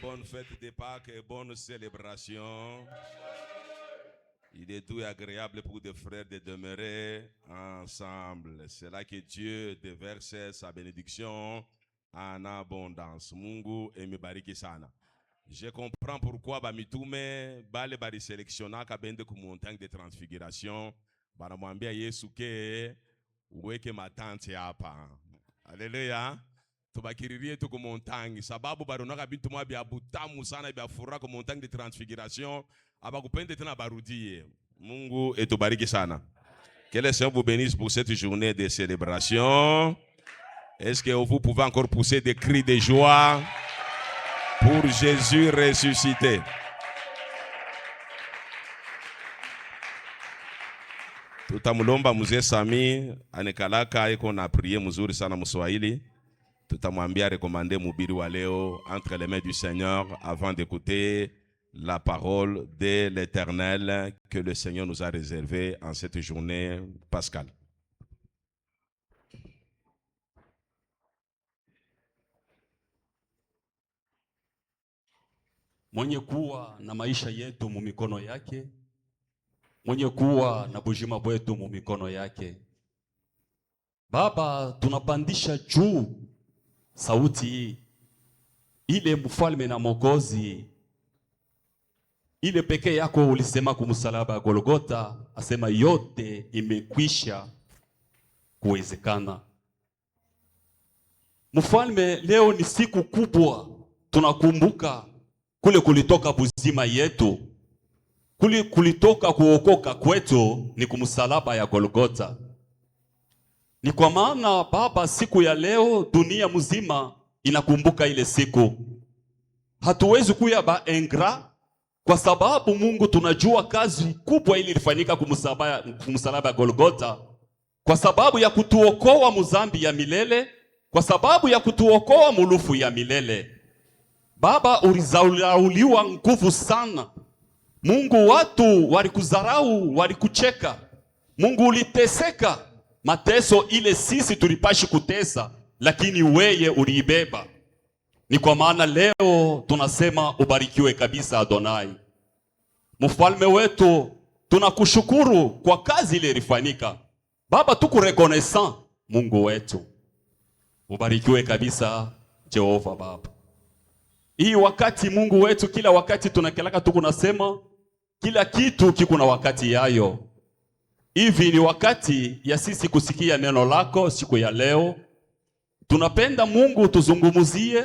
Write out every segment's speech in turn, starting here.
Bonne fête de Pâques et bonne célébration. Il est doux et agréable pour des frères de demeurer ensemble. C'est là que Dieu déverse sa bénédiction en abondance. Mungu emebariki sana. Je comprends pourquoi bamitume bale bali sélectionna kabende ku montagne de transfiguration. Banamwambia Yesu ke uweke matante hapa. Haleluya. Tubakiririe tu ku montagne sababu baronaka bintu mwa bya butamu sana bya furaha ku montagne de transfiguration abakupende tena barudie. Mungu etubariki sana. Que le Seigneur vous bénisse pour cette journée de célébration. Est-ce que vous pouvez encore pousser des cris de joie pour Jésus ressuscité? Tutamulomba mzee Sami anekalaka iko na prier mzuri sana mswahili. Tutamwambia recommander mubiri wa leo entre les mains du Seigneur avant d'écouter la parole de l'Éternel que le Seigneur nous a réservée en cette journée pascale. Mwenye kuwa na maisha yetu mu mikono yake, mwenye kuwa na bujima bwetu mu mikono yake. Baba, tunapandisha juu sauti hii, ile mfalme na Mwokozi, ile pekee yako ulisema kumsalaba Golgotha, asema yote imekwisha kuwezekana. Mfalme, leo ni siku kubwa, tunakumbuka kule kulitoka buzima yetu, kule kulitoka kuokoka kwetu ni kumsalaba ya Golgotha. Ni kwa maana Baba, siku ya leo dunia mzima inakumbuka ile siku. Hatuwezi kuya ba engra kwa sababu Mungu tunajua kazi kubwa ili ilifanyika kumsalaba ya Golgotha, kwa sababu ya kutuokoa muzambi ya milele, kwa sababu ya kutuokoa mulufu ya milele. Baba, ulizauliwa nguvu sana. Mungu, watu walikudharau, walikucheka. Mungu, uliteseka mateso ile sisi tulipashi kutesa, lakini weye uliibeba. Ni kwa maana leo tunasema ubarikiwe kabisa Adonai. Mfalme wetu, tunakushukuru kwa kazi ile ilifanyika. Baba, tukurekonesan Mungu wetu. Ubarikiwe kabisa Jehova Baba. Hii wakati Mungu wetu, kila wakati tunakelaka tukunasema kila kitu kikuna wakati yayo. Hivi ni wakati ya sisi kusikia neno lako siku ya leo. Tunapenda Mungu tuzungumuzie.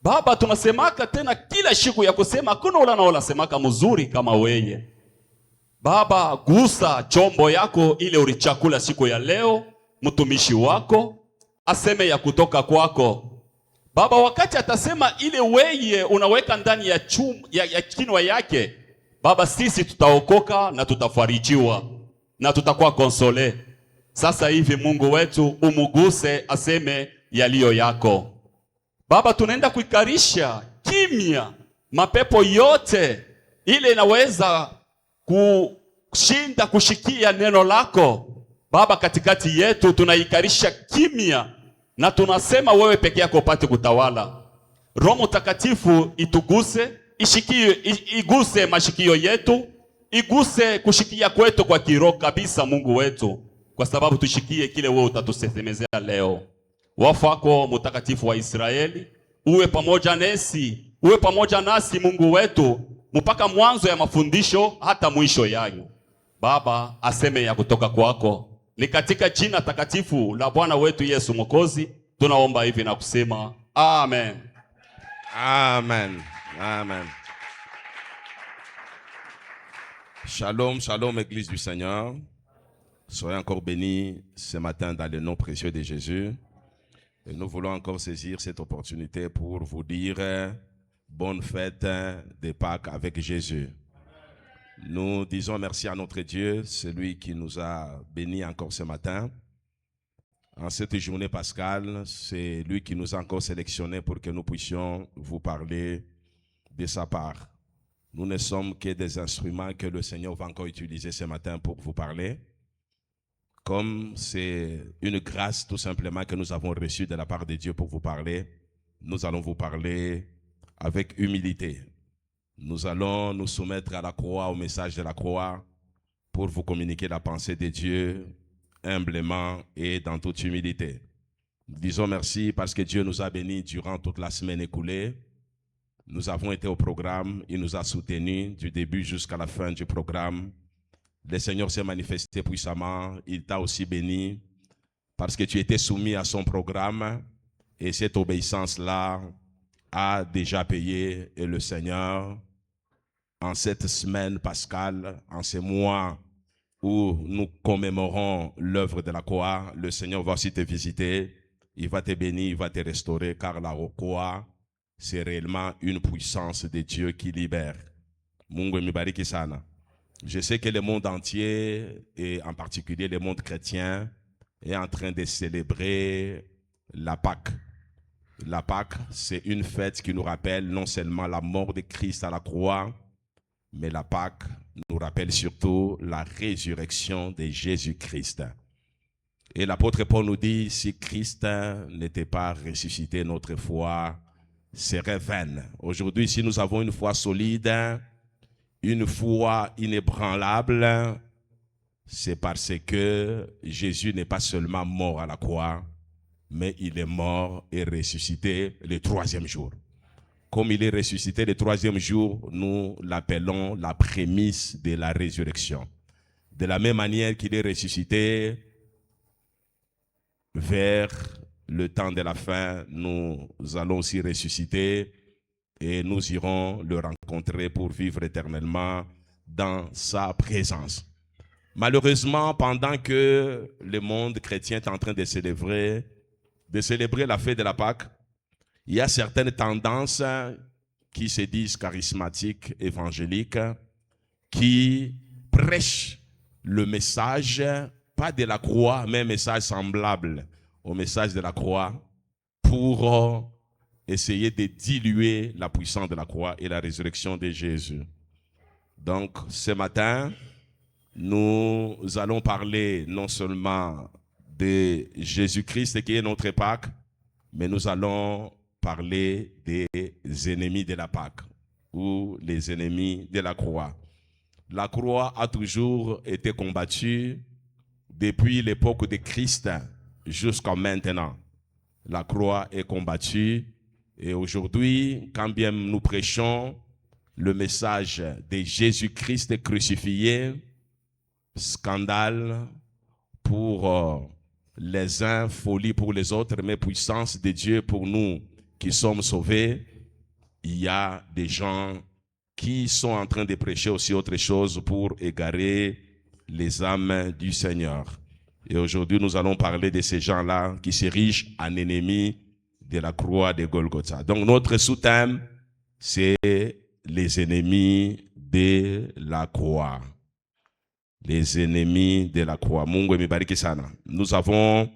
Baba, tunasemaka tena kila siku ya kusema kuna ula semaka mzuri kama weye. Baba, gusa chombo yako ile ulichakula siku ya leo, mtumishi wako aseme ya kutoka kwako. Baba, wakati atasema ile weye unaweka ndani ya kinwa yake, Baba, sisi tutaokoka na tutafarijiwa na tutakuwa konsole. Sasa hivi Mungu wetu umuguse aseme yaliyo yako. Baba, tunaenda kuikarisha kimya mapepo yote ile inaweza kushinda kushikia neno lako. Baba, katikati yetu tunaikarisha kimya na tunasema wewe peke yako upate kutawala. Roho Mtakatifu ituguse, iguse mashikio yetu, iguse kushikia kwetu kwa kiroho kabisa Mungu wetu, kwa sababu tushikie kile wewe utatusemezea leo. Wafako Mtakatifu wa Israeli, uwe pamoja nasi, uwe pamoja nasi Mungu wetu, mpaka mwanzo ya mafundisho hata mwisho yayo. Baba, aseme ya kutoka kwako. Ni katika jina takatifu la Bwana wetu Yesu Mwokozi tunaomba hivi na kusema amen. Amen. Amen. Shalom, shalom Église du Seigneur. Soyez encore bénis ce matin dans le nom précieux de Jésus. Et nous voulons encore saisir cette opportunité pour vous dire bonne fête de Pâques avec Jésus. Nous disons merci à notre Dieu, celui qui nous a bénis encore ce matin. En cette journée pascale, c'est lui qui nous a encore sélectionnés pour que nous puissions vous parler de sa part. Nous ne sommes que des instruments que le Seigneur va encore utiliser ce matin pour vous parler. Comme c'est une grâce tout simplement que nous avons reçue de la part de Dieu pour vous parler, nous allons vous parler avec humilité. Nous allons nous soumettre à la croix, au message de la croix, pour vous communiquer la pensée de Dieu humblement et dans toute humilité. Disons merci parce que Dieu nous a bénis durant toute la semaine écoulée. Nous avons été au programme, il nous a soutenus du début jusqu'à la fin du programme. Le Seigneur s'est manifesté puissamment, il t'a aussi béni parce que tu étais soumis à son programme et cette obéissance-là a déjà payé. Et le Seigneur, en cette semaine pascale, en ces mois où nous commémorons l'œuvre de la croix, le Seigneur va aussi te visiter, il va te bénir, il va te restaurer, car la croix, c'est réellement une puissance de Dieu qui libère. Mungu mibariki sana. Je sais que le monde entier, et en particulier le monde chrétien, est en train de célébrer la Pâque. La Pâque, c'est une fête qui nous rappelle non seulement la mort de Christ à la croix, mais la Pâque nous rappelle surtout la résurrection de Jésus-Christ. Et l'apôtre Paul nous dit, si Christ n'était pas ressuscité, notre foi serait vaine. Aujourd'hui, si nous avons une foi solide, une foi inébranlable, c'est parce que Jésus n'est pas seulement mort à la croix, mais il est mort et ressuscité le troisième jour. Comme il est ressuscité le troisième jour, nous l'appelons la prémisse de la résurrection. De la même manière qu'il est ressuscité, vers le temps de la fin, nous allons aussi ressusciter et nous irons le rencontrer pour vivre éternellement dans sa présence. Malheureusement, pendant que le monde chrétien est en train de célébrer la fête de la Pâque, il y a certaines tendances qui se disent charismatiques, évangéliques, qui prêchent le message, pas de la croix, mais un message semblable au message de la croix, pour essayer de diluer la puissance de la croix et la résurrection de Jésus. Donc, ce matin, nous allons parler non seulement de Jésus-Christ qui est notre Pâque, mais nous allons parler des ennemis de la Pâque ou les ennemis de la croix. La croix a toujours été combattue depuis l'époque de Christ jusqu'à maintenant. La croix est combattue et aujourd'hui, quand bien nous prêchons le message de Jésus-Christ crucifié, scandale pour les uns, folie pour les autres, mais puissance de Dieu pour nous qui sommes sauvés, il y a des gens qui sont en train de prêcher aussi autre chose pour égarer les âmes du Seigneur. Et aujourd'hui, nous allons parler de ces gens-là qui s'érigent en ennemis de la croix de Golgotha. Donc, notre sous-thème, c'est les ennemis de la croix. Les ennemis de la croix. Mungu mibariki sana. Nous avons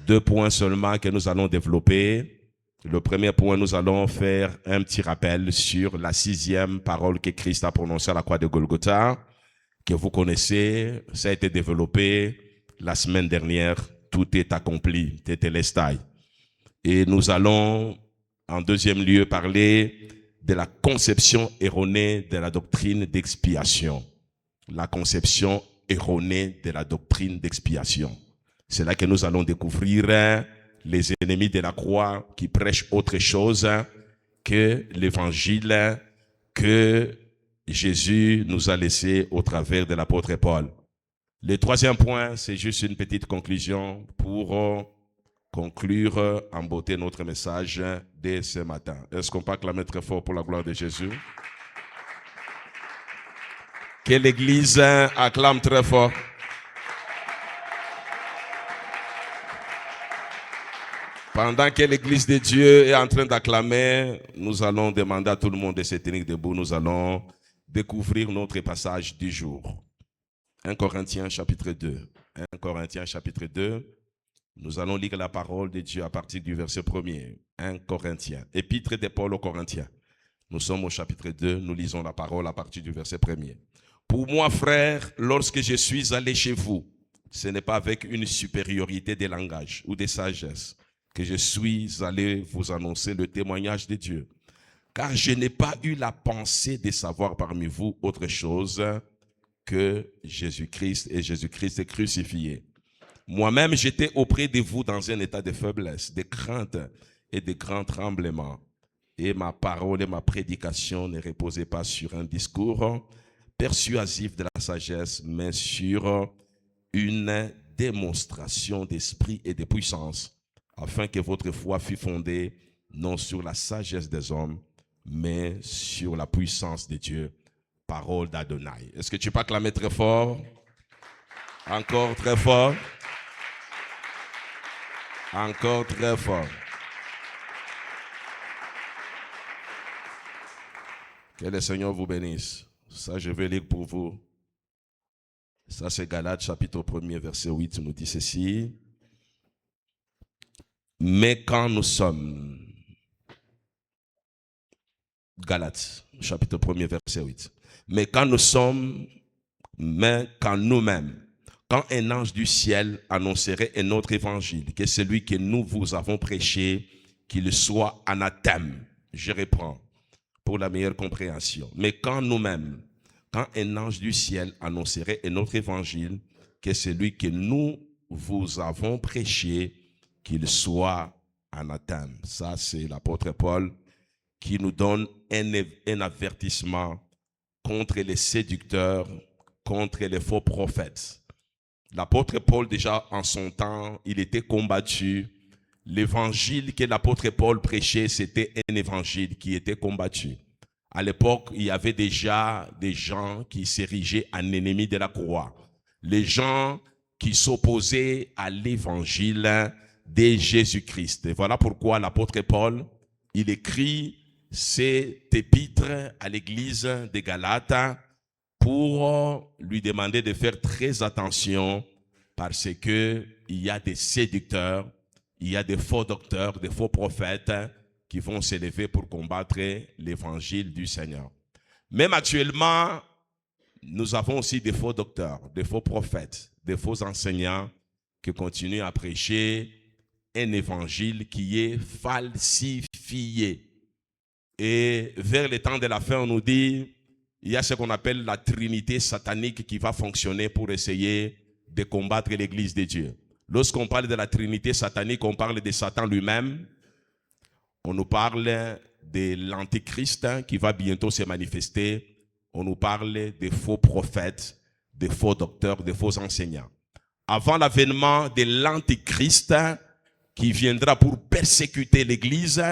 2 points seulement que nous allons développer. Le premier point, nous allons faire un petit rappel sur la 6e parole que Christ a prononcée à la croix de Golgotha, que vous connaissez. Ça a été développé la semaine dernière. Tout est accompli. Tetelestai. Et nous allons, en deuxième lieu, parler de la conception erronée de la doctrine d'expiation. La conception erronée de la doctrine d'expiation. C'est là que nous allons découvrir les ennemis de la croix qui prêchent autre chose que l'évangile que Jésus nous a laissé au travers de l'apôtre Paul. Le troisième point, c'est juste une petite conclusion pour conclure en beauté notre message de ce matin. Est-ce qu'on peut acclamer très fort pour la gloire de Jésus? Que l'Église acclame très fort. Pendant que l'Église de Dieu est en train d'acclamer, nous allons demander à tout le monde de se tenir debout. Nous allons découvrir notre passage du jour. 1 Corinthiens chapitre 2. 1 Corinthiens chapitre 2. Nous allons lire la parole de Dieu à partir du verset 1er. 1 Corinthiens. Épître de Paul aux Corinthiens. Nous sommes au chapitre 2, nous lisons la parole à partir du verset 1er. Pour moi, frères, lorsque je suis allé chez vous, ce n'est pas avec une supériorité des langages ou des sagesses que je suis allé vous annoncer le témoignage de Dieu. Car je n'ai pas eu la pensée de savoir parmi vous autre chose que Jésus-Christ et Jésus-Christ crucifié. Moi-même, j'étais auprès de vous dans un état de faiblesse, de crainte et de grand tremblement. Et ma parole et ma prédication ne reposaient pas sur un discours persuasif de la sagesse, mais sur une démonstration d'esprit et de puissance, afin que votre foi fût fondée non sur la sagesse des hommes, mais sur la puissance de Dieu. Parole d'Adonai. Est-ce que tu peux acclamer très fort? Encore très fort. Encore très fort. Que le Seigneur vous bénisse. Ça, je vais lire pour vous. Ça, c'est Galates, chapitre 1er, verset 8, nous dit ceci. Mais quand nous sommes... Galates, chapitre 1er, verset 8. Mais quand nous-mêmes, quand un ange du ciel annoncerait un autre évangile, que celui que nous vous avons prêché, qu'il soit anathème. Je reprends pour la meilleure compréhension. Mais quand nous-mêmes, quand un ange du ciel annoncerait un autre évangile, que celui que nous vous avons prêché, qu'il soit anathème. Ça, c'est l'apôtre Paul qui nous donne un avertissement contre les séducteurs, contre les faux prophètes. L'apôtre Paul, déjà en son temps, il était combattu. L'évangile que l'apôtre Paul prêchait, c'était un évangile qui était combattu. À l'époque, il y avait déjà des gens qui s'érigeaient en ennemis de la croix. Les gens qui s'opposaient à l'évangile de Jésus-Christ. Et voilà pourquoi l'apôtre Paul, il écrit cet épître à l'église de Galates pour lui demander de faire très attention parce que il y a des séducteurs, il y a des faux docteurs, des faux prophètes qui vont s'élever pour combattre l'évangile du Seigneur. Même actuellement, nous avons aussi des faux docteurs, des faux prophètes, des faux enseignants qui continuent à prêcher un évangile qui est falsifié. Et vers le temps de la fin, on nous dit, il y a ce qu'on appelle la trinité satanique qui va fonctionner pour essayer de combattre l'église de Dieu. Lorsqu'on parle de la trinité satanique, on parle de Satan lui-même. On nous parle de l'antichrist qui va bientôt se manifester. On nous parle des faux prophètes, des faux docteurs, des faux enseignants. Avant l'avènement de l'antichrist qui viendra pour persécuter l'église,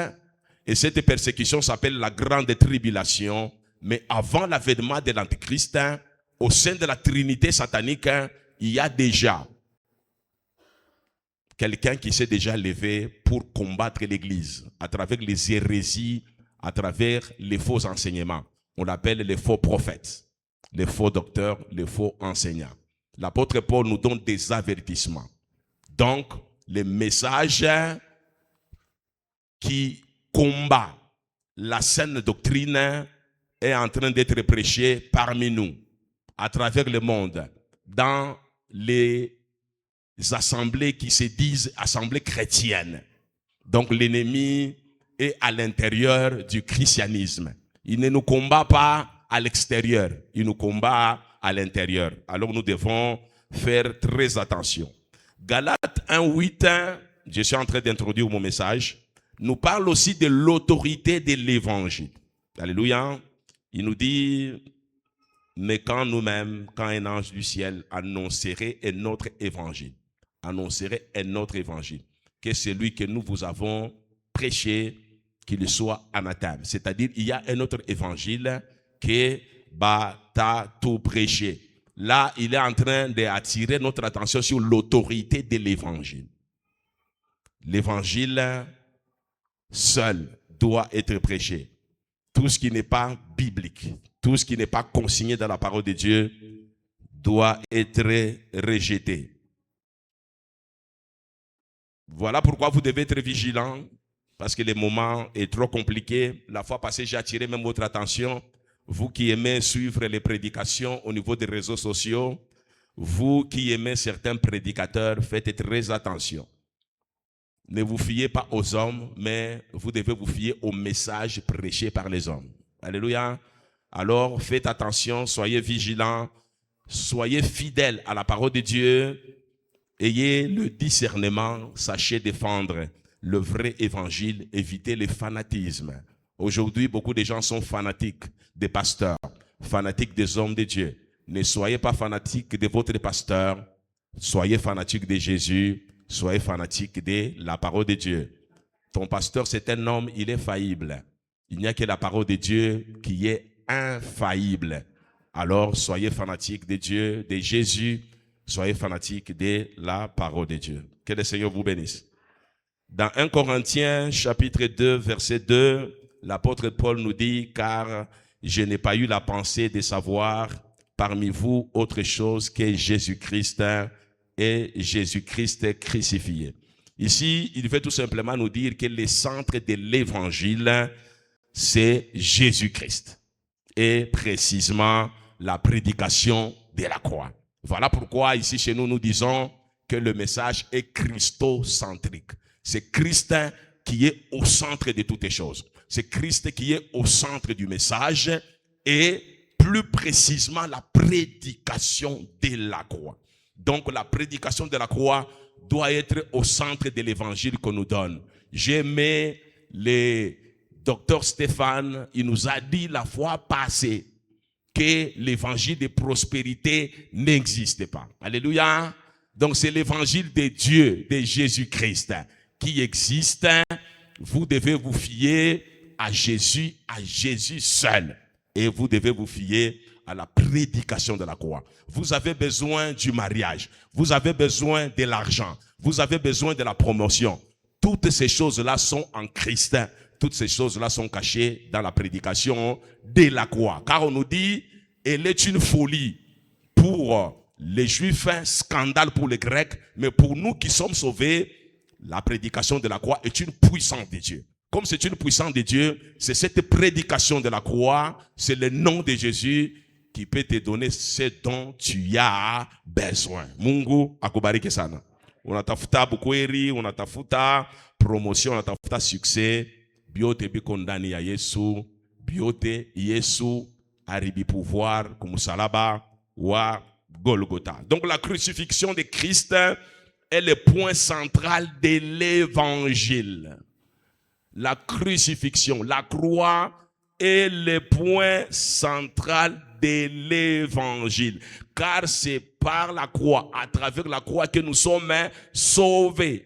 et cette persécution s'appelle la grande tribulation. Mais avant l'avènement de l'antichrist, au sein de la trinité satanique, il y a déjà quelqu'un qui s'est déjà levé pour combattre l'église à travers les hérésies, à travers les faux enseignements. On l'appelle les faux prophètes, les faux docteurs, les faux enseignants. L'apôtre Paul nous donne des avertissements. Donc, les messages qui combattent la saine doctrine est en train d'être prêché parmi nous, à travers le monde, dans les assemblées qui se disent assemblées chrétiennes. Donc l'ennemi est à l'intérieur du christianisme. Il ne nous combat pas à l'extérieur, il nous combat à l'intérieur. Alors nous devons faire très attention. Galates 1:8, je suis en train d'introduire mon message, nous parle aussi de l'autorité de l'évangile. Alléluia. Il nous dit, mais quand nous-mêmes, quand un ange du ciel annoncerait un autre évangile, que celui que nous vous avons prêché, qu'il soit anathème. C'est-à-dire, il y a un autre évangile que t'as tout prêché. Là, il est en train d'attirer notre attention sur l'autorité de l'évangile. L'évangile seul doit être prêché. Tout ce qui n'est pas biblique, tout ce qui n'est pas consigné dans la parole de Dieu doit être rejeté. Voilà pourquoi vous devez être vigilant parce que le moment est trop compliqué. La fois passée, j'ai attiré même votre attention. Vous qui aimez suivre les prédications au niveau des réseaux sociaux, vous qui aimez certains prédicateurs, faites très attention. Ne vous fiez pas aux hommes, mais vous devez vous fier au message prêché par les hommes. Alléluia. Alors, faites attention, soyez vigilants, soyez fidèles à la parole de Dieu, ayez le discernement, sachez défendre le vrai évangile, évitez le fanatisme. Aujourd'hui, beaucoup de gens sont fanatiques des pasteurs, fanatiques des hommes de Dieu. Ne soyez pas fanatiques de votre pasteur, soyez fanatiques de Jésus, soyez fanatiques de la parole de Dieu. Ton pasteur, c'est un homme, il est faillible. Il n'y a que la parole de Dieu qui est infaillible. Alors, soyez fanatiques de Dieu, de Jésus, soyez fanatiques de la parole de Dieu. Que le Seigneur vous bénisse. Dans 1 Corinthiens, chapitre 2, verset 2, l'apôtre Paul nous dit, car je n'ai pas eu la pensée de savoir parmi vous autre chose que Jésus-Christ et Jésus-Christ crucifié. Ici, il veut tout simplement nous dire que le centre de l'évangile, c'est Jésus-Christ. Et précisément, la prédication de la croix. Voilà pourquoi ici chez nous, nous disons que le message est christocentrique. C'est Christ qui est au centre de toutes les choses. C'est Christ qui est au centre du message et plus précisément la prédication de la croix. Donc la prédication de la croix doit être au centre de l'évangile qu'on nous donne. J'ai aimé le docteur Stéphane, il nous a dit la fois passée que l'évangile de prospérité n'existe pas. Alléluia. Donc c'est l'évangile de Dieu, de Jésus-Christ qui existe. Vous devez vous fier à Jésus seul. Et vous devez vous fier à la prédication de la croix. Vous avez besoin du mariage. Vous avez besoin de l'argent. Vous avez besoin de la promotion. Toutes ces choses-là sont en Christ. Toutes ces choses-là sont cachées dans la prédication de la croix. Car on nous dit, elle est une folie pour les Juifs, scandale pour les Grecs, mais pour nous qui sommes sauvés, la prédication de la croix est une puissance de Dieu. Comme c'est une puissance de Dieu, c'est cette prédication de la croix, c'est le nom de Jésus qui peut te donner ce dont tu as besoin. Mungu akubariki sana. Unatafuta bukweri, unatafuta promotion, unatafuta succès, biote biko ndani ya Yesu, biote Yesu aribi pouvoir kumusalaba wa Golgotha. Donc la crucifixion de Christ est le point central de l'évangile. La crucifixion, la croix est le point central de l'évangile. Car c'est par la croix, à travers la croix que nous sommes sauvés.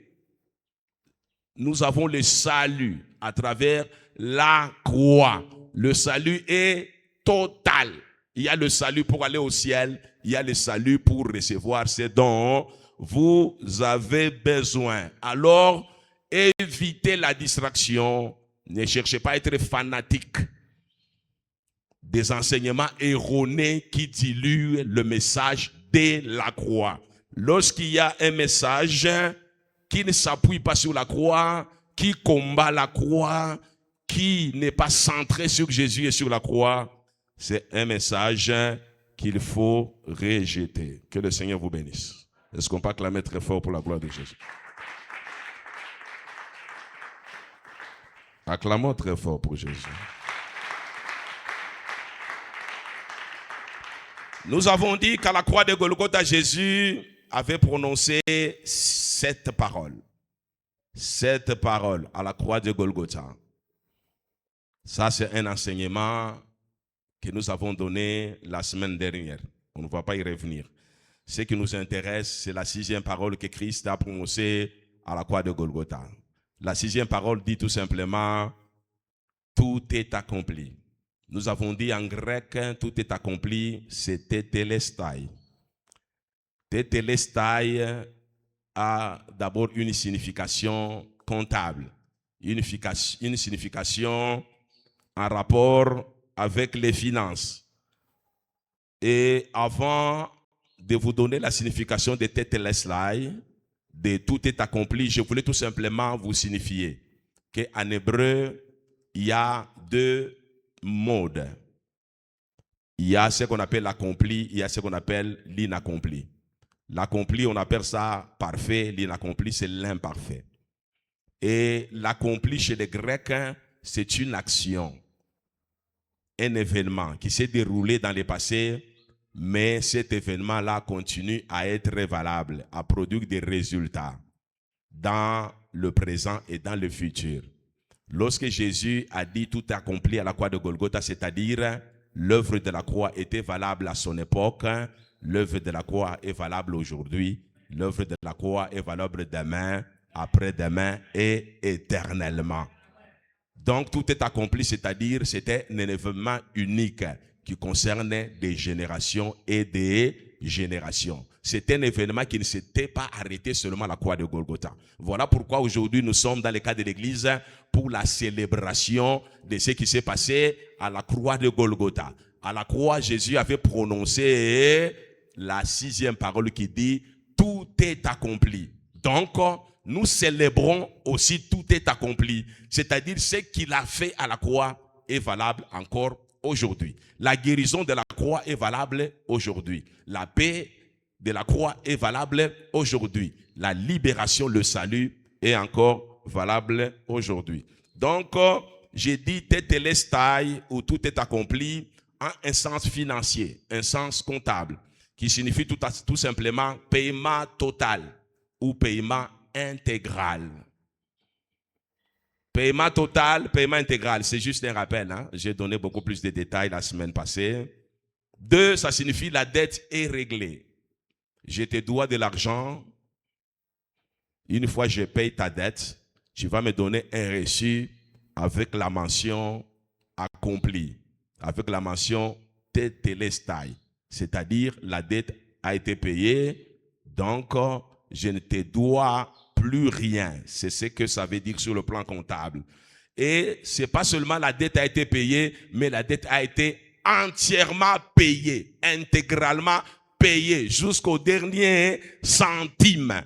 Nous avons le salut à travers la croix. Le salut est total. Il y a le salut pour aller au ciel. Il y a le salut pour recevoir ce dont vous avez besoin. Alors, évitez la distraction. Ne cherchez pas à être fanatique des enseignements erronés qui diluent le message de la croix. Lorsqu'il y a un message qui ne s'appuie pas sur la croix, qui combat la croix, qui n'est pas centré sur Jésus et sur la croix, c'est un message qu'il faut rejeter. Que le Seigneur vous bénisse. Est-ce qu'on peut acclamer très fort pour la gloire de Jésus? Acclamons très fort pour Jésus. Nous avons dit qu'à la croix de Golgotha, Jésus avait prononcé cette parole. Cette parole à la croix de Golgotha. Ça, c'est un enseignement que nous avons donné la semaine dernière. On ne va pas y revenir. Ce qui nous intéresse, c'est la 6e parole que Christ a prononcée à la croix de Golgotha. La 6e parole dit tout simplement, tout est accompli. Nous avons dit en grec, tout est accompli, c'était telestai. Telestai a d'abord une signification comptable, une signification en rapport avec les finances. Et avant de vous donner la signification de telestai, de tout est accompli, je voulais tout simplement vous signifier qu'en hébreu, il y a deux modes. Il y a ce qu'on appelle l'accompli, il y a ce qu'on appelle l'inaccompli. L'accompli, on appelle ça parfait, l'inaccompli, c'est l'imparfait. Et l'accompli chez les Grecs, c'est une action, un événement qui s'est déroulé dans le passé, mais cet événement-là continue à être valable, à produire des résultats dans le présent et dans le futur. Lorsque Jésus a dit tout accompli à la croix de Golgotha, c'est-à-dire l'œuvre de la croix était valable à son époque, l'œuvre de la croix est valable aujourd'hui, l'œuvre de la croix est valable demain, après-demain et éternellement. Donc tout est accompli, c'est-à-dire c'était un événement unique qui concernait des générations et des générations. C'était un événement qui ne s'était pas arrêté seulement à la croix de Golgotha. Voilà pourquoi aujourd'hui nous sommes dans le cadre de l'Église pour la célébration de ce qui s'est passé à la croix de Golgotha. À la croix, Jésus avait prononcé la 6e parole qui dit « Tout est accompli ». Donc, nous célébrons aussi « Tout est accompli », c'est-à-dire ce qu'il a fait à la croix est valable encore aujourd'hui. La guérison de la croix est valable aujourd'hui. La paix de la croix est valable aujourd'hui. La libération, le salut est encore valable aujourd'hui. Donc, j'ai dit tétélestai, où tout est accompli, en un sens financier, un sens comptable, qui signifie tout simplement paiement total ou paiement intégral. Paiement total, paiement intégral, c'est juste un rappel. Hein? J'ai donné beaucoup plus de détails la semaine passée. 2, ça signifie la dette est réglée. Je te dois de l'argent. Une fois que je paye ta dette, tu vas me donner un reçu avec la mention accomplie, avec la mention tétélestai, c'est-à-dire la dette a été payée, donc je ne te dois plus rien. C'est ce que ça veut dire sur le plan comptable. Et c'est pas seulement la dette a été payée, mais la dette a été entièrement payée, intégralement payée, jusqu'au dernier centime.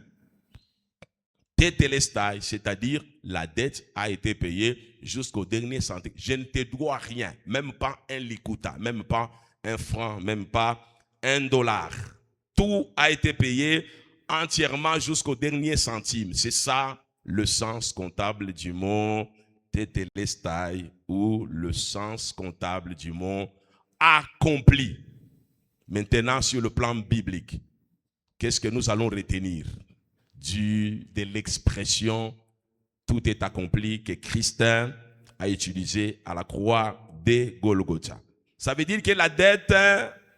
Tétélestai, c'est-à-dire la dette a été payée jusqu'au dernier centime. Je ne te dois rien, même pas un likuta, même pas un franc, même pas $1. Tout a été payé entièrement jusqu'au dernier centime. C'est ça le sens comptable du mot tétélestai ou le sens comptable du mot accompli. Maintenant, sur le plan biblique, qu'est-ce que nous allons retenir de l'expression « tout est accompli » que Christ a utilisé à la croix de Golgotha? Ça veut dire que la dette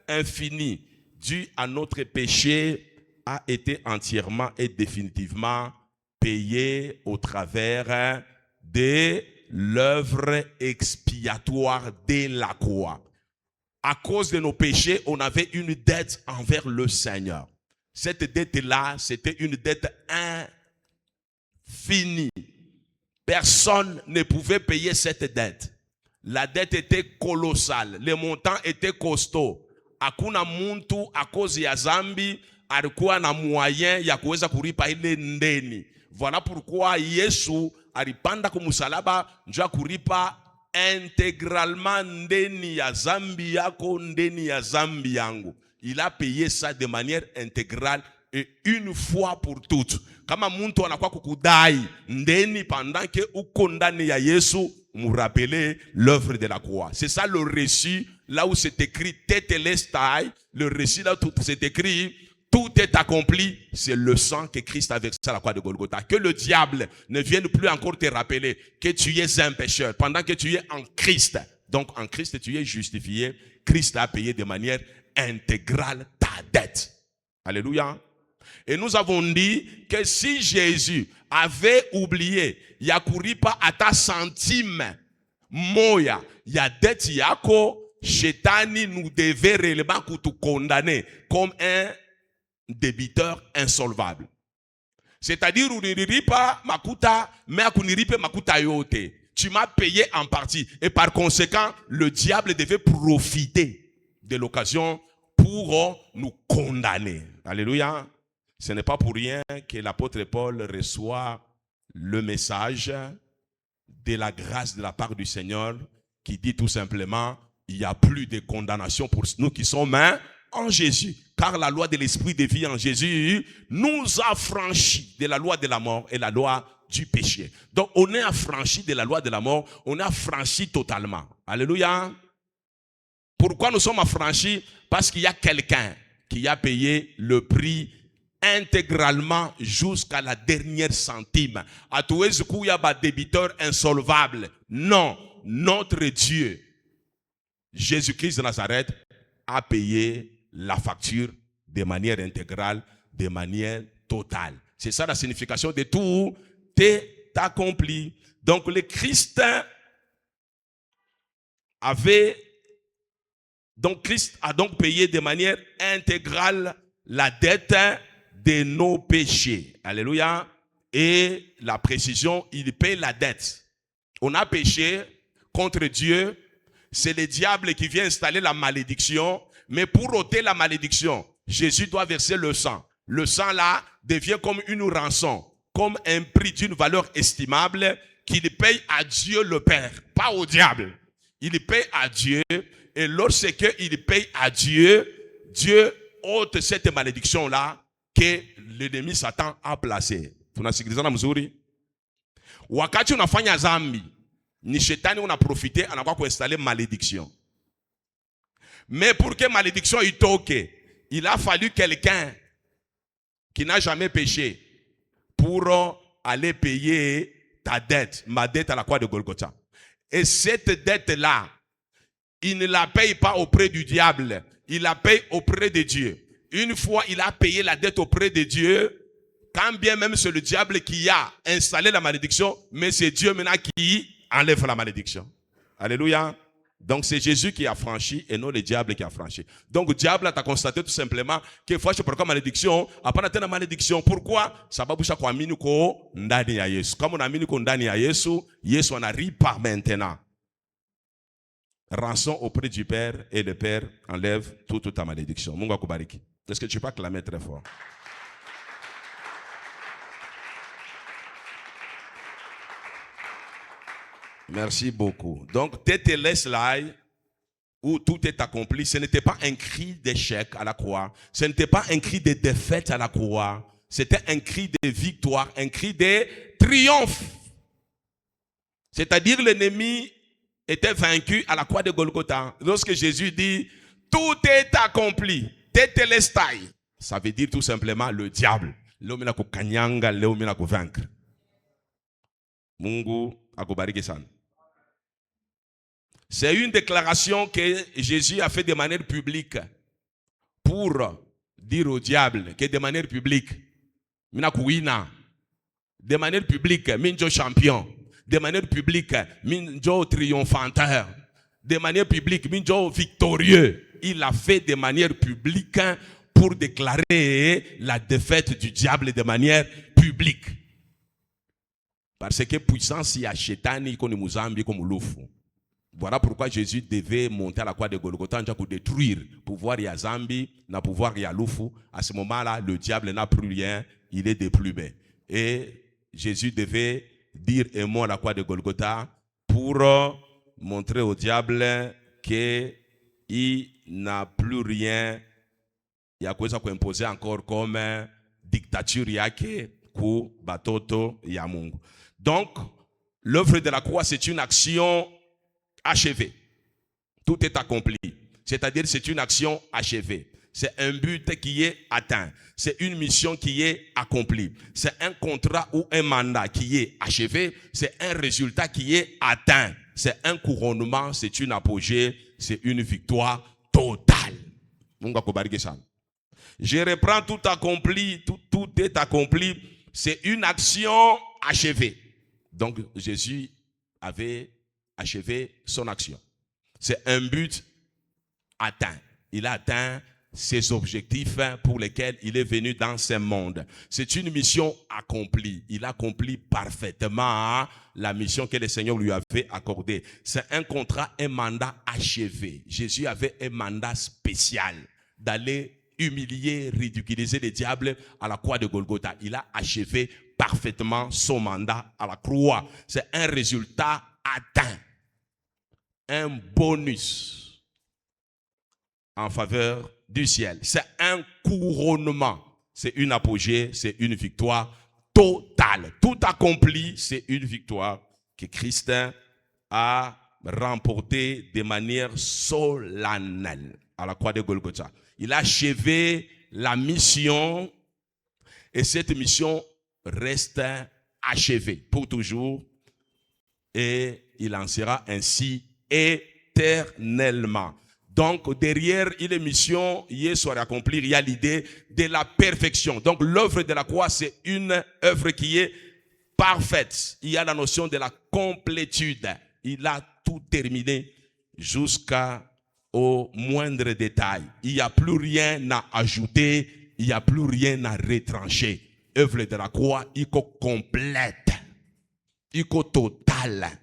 infinie due à notre péché a été entièrement et définitivement payée au travers de l'œuvre expiatoire de la croix. À cause de nos péchés, on avait une dette envers le Seigneur. Cette dette-là, c'était une dette infinie. Personne ne pouvait payer cette dette. La dette était colossale. Les montants étaient costauds. Hakuna muntu à cause ya zambi alikuwa na moyen ya kuweza kulipa ile ndeni. Voilà pourquoi Yesu alipanda kumusalaba njoo kulipa intégralement ndeni ya zambi yako, ndeni ya zambi yangu. Il a payé ça de manière intégrale et une fois pour toutes. Kama muntu anakuwa kukudai ndeni pendant que uko ndani ya Yesu, vous rappelez l'œuvre de la croix. C'est ça le récit, là où c'est écrit tétélestai, le récit là où c'est écrit tout est accompli, c'est le sang que Christ a versé à la croix de Golgotha. Que le diable ne vienne plus encore te rappeler que tu es un pécheur pendant que tu es en Christ. Donc en Christ tu es justifié. Christ a payé de manière intégrale ta dette. Alléluia. Et nous avons dit que si Jésus avait oublié, yakuripa ata centime moya, ya dette yako, Shetani nous devait réellement te condamner comme un débiteur insolvable. C'est-à-dire, uniripa makuta, mais akuniripe makuta yote. Tu m'as payé en partie. Et par conséquent, le diable devait profiter de l'occasion pour nous condamner. Alléluia. Ce n'est pas pour rien que l'apôtre Paul reçoit le message de la grâce de la part du Seigneur qui dit tout simplement, il n'y a plus de condamnation pour nous qui sommes en Jésus. Car la loi de l'esprit de vie en Jésus nous a franchis de la loi de la mort et la loi du péché. Donc on est affranchi de la loi de la mort, on est affranchi totalement. Alléluia. Pourquoi nous sommes affranchis? Parce qu'il y a quelqu'un qui a payé le prix intégralement jusqu'à la dernière centime. À tous les coups, il y a des débiteurs insolvables. Non, notre Dieu, Jésus-Christ de Nazareth, a payé la facture de manière intégrale, de manière totale. C'est ça la signification de tout est accompli. Donc le Christ Christ a donc payé de manière intégrale la dette de nos péchés. Alléluia. Et la précision, il paye la dette. On a péché contre Dieu. C'est le diable qui vient installer la malédiction. Mais pour ôter la malédiction, Jésus doit verser le sang. Le sang là devient comme une rançon, comme un prix d'une valeur estimable qu'il paye à Dieu le Père, pas au diable. Il paye à Dieu. Et lorsqu'il paye à Dieu, Dieu ôte cette malédiction-là que l'ennemi Satan a placée. Tunasikilizana mzuri? Wakati unafanya zambi, ni shetani unaprofite anakuwa kuinstaller malédiction. Mais pour que malédiction itoke, il a fallu quelqu'un qui n'a jamais péché pour aller payer ta dette, ma dette à la croix de Golgotha. Et cette dette-là, il ne la paye pas auprès du diable, il la paye auprès de Dieu. Une fois il a payé la dette auprès de Dieu, quand bien même c'est le diable qui a installé la malédiction, mais c'est Dieu maintenant qui enlève la malédiction. Alléluia. Donc c'est Jésus qui a franchi et non le diable qui a franchi. Donc le diable a constaté tout simplement que fois je prends malédiction, après tena malédiction. Pourquoi? Sababu cha kuamini ko ndani ya Yesu. Kama unaamini ko ndani ya Yesu, Yesu anaripa maintenant. Rançon auprès du Père et le Père enlève toute ta malédiction. Mungu akubariki. Est-ce que tu peux acclamer très fort? Merci beaucoup. Donc, TTLS là, où tout est accompli, ce n'était pas un cri d'échec à la croix. Ce n'était pas un cri de défaite à la croix. C'était un cri de victoire, un cri de triomphe. C'est-à-dire l'ennemi était vaincu à la croix de Golgotha. Lorsque Jésus dit, tout est accompli, tetelestai, ça veut dire tout simplement le diable. L'homme n'a qu'au kanyanga, l'homme n'a qu'au vaincre. Mungu akubariki sana. C'est une déclaration que Jésus a fait de manière publique pour dire au diable que de manière publique, mina kuina, de manière publique, minjo champion. De manière publique, minjo triomphateur. De manière publique, minjo victorieux. Il l'a fait de manière publique pour déclarer la défaite du diable de manière publique. Parce que puissance y a chetani comme muzambi comme loufu. Voilà pourquoi Jésus devait monter à la croix de Golgotha pour détruire pouvoir y a zambi, na pouvoir y a loufu. À ce moment-là, le diable n'a plus rien, il est déplumé. Et Jésus devait dire un mot à la croix de Golgotha pour montrer au diable qu'il n'a plus rien, il y a quoi ça qu'on imposer encore comme dictature yake ku batoto ya Mungu. Donc, l'œuvre de la croix, c'est une action achevée. Tout est accompli. C'est-à-dire, c'est une action achevée. C'est un but qui est atteint. C'est une mission qui est accomplie. C'est un contrat ou un mandat qui est achevé. C'est un résultat qui est atteint. C'est un couronnement, c'est une apogée, c'est une victoire totale. Je reprends tout accompli, tout est accompli. C'est une action achevée. Donc Jésus avait achevé son action. C'est un but atteint. Il a atteint ses objectifs pour lesquels il est venu dans ce monde. C'est une mission accomplie. Il accomplit parfaitement la mission que le Seigneur lui avait accordée. C'est un contrat, un mandat achevé. Jésus avait un mandat spécial d'aller humilié, ridiculisé le diable à la croix de Golgotha. Il a achevé parfaitement son mandat à la croix. C'est un résultat atteint. Un bonus en faveur du ciel. C'est un couronnement. C'est une apogée, c'est une victoire totale. Tout accompli, c'est une victoire que Christ a remportée de manière solennelle à la croix de Golgotha. Il a achevé la mission et cette mission reste achevée pour toujours et il en sera ainsi éternellement. Donc, derrière une mission, il soit accomplir, il y a l'idée de la perfection. Donc, l'œuvre de la croix, c'est une œuvre qui est parfaite. Il y a la notion de la complétude. Il a tout terminé jusqu'au moindre détail. Il n'y a plus rien à ajouter, il n'y a plus rien à retrancher. L'œuvre de la croix, il est complète, il est totale,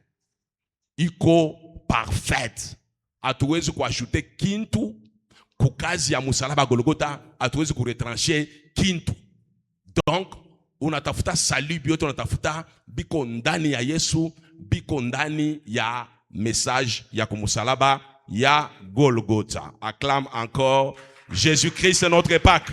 il est parfaite. Hatuwezi kuajouter kintu kukazi ya msalaba Golgotha, hatuwezi kuretrancher kintu. Donc unatafuta salut biote, unatafuta biko ndani ya Yesu, biko ndani ya message ya kumsalaba ya Golgotha. Acclame encore Jésus-Christ notre Pâque.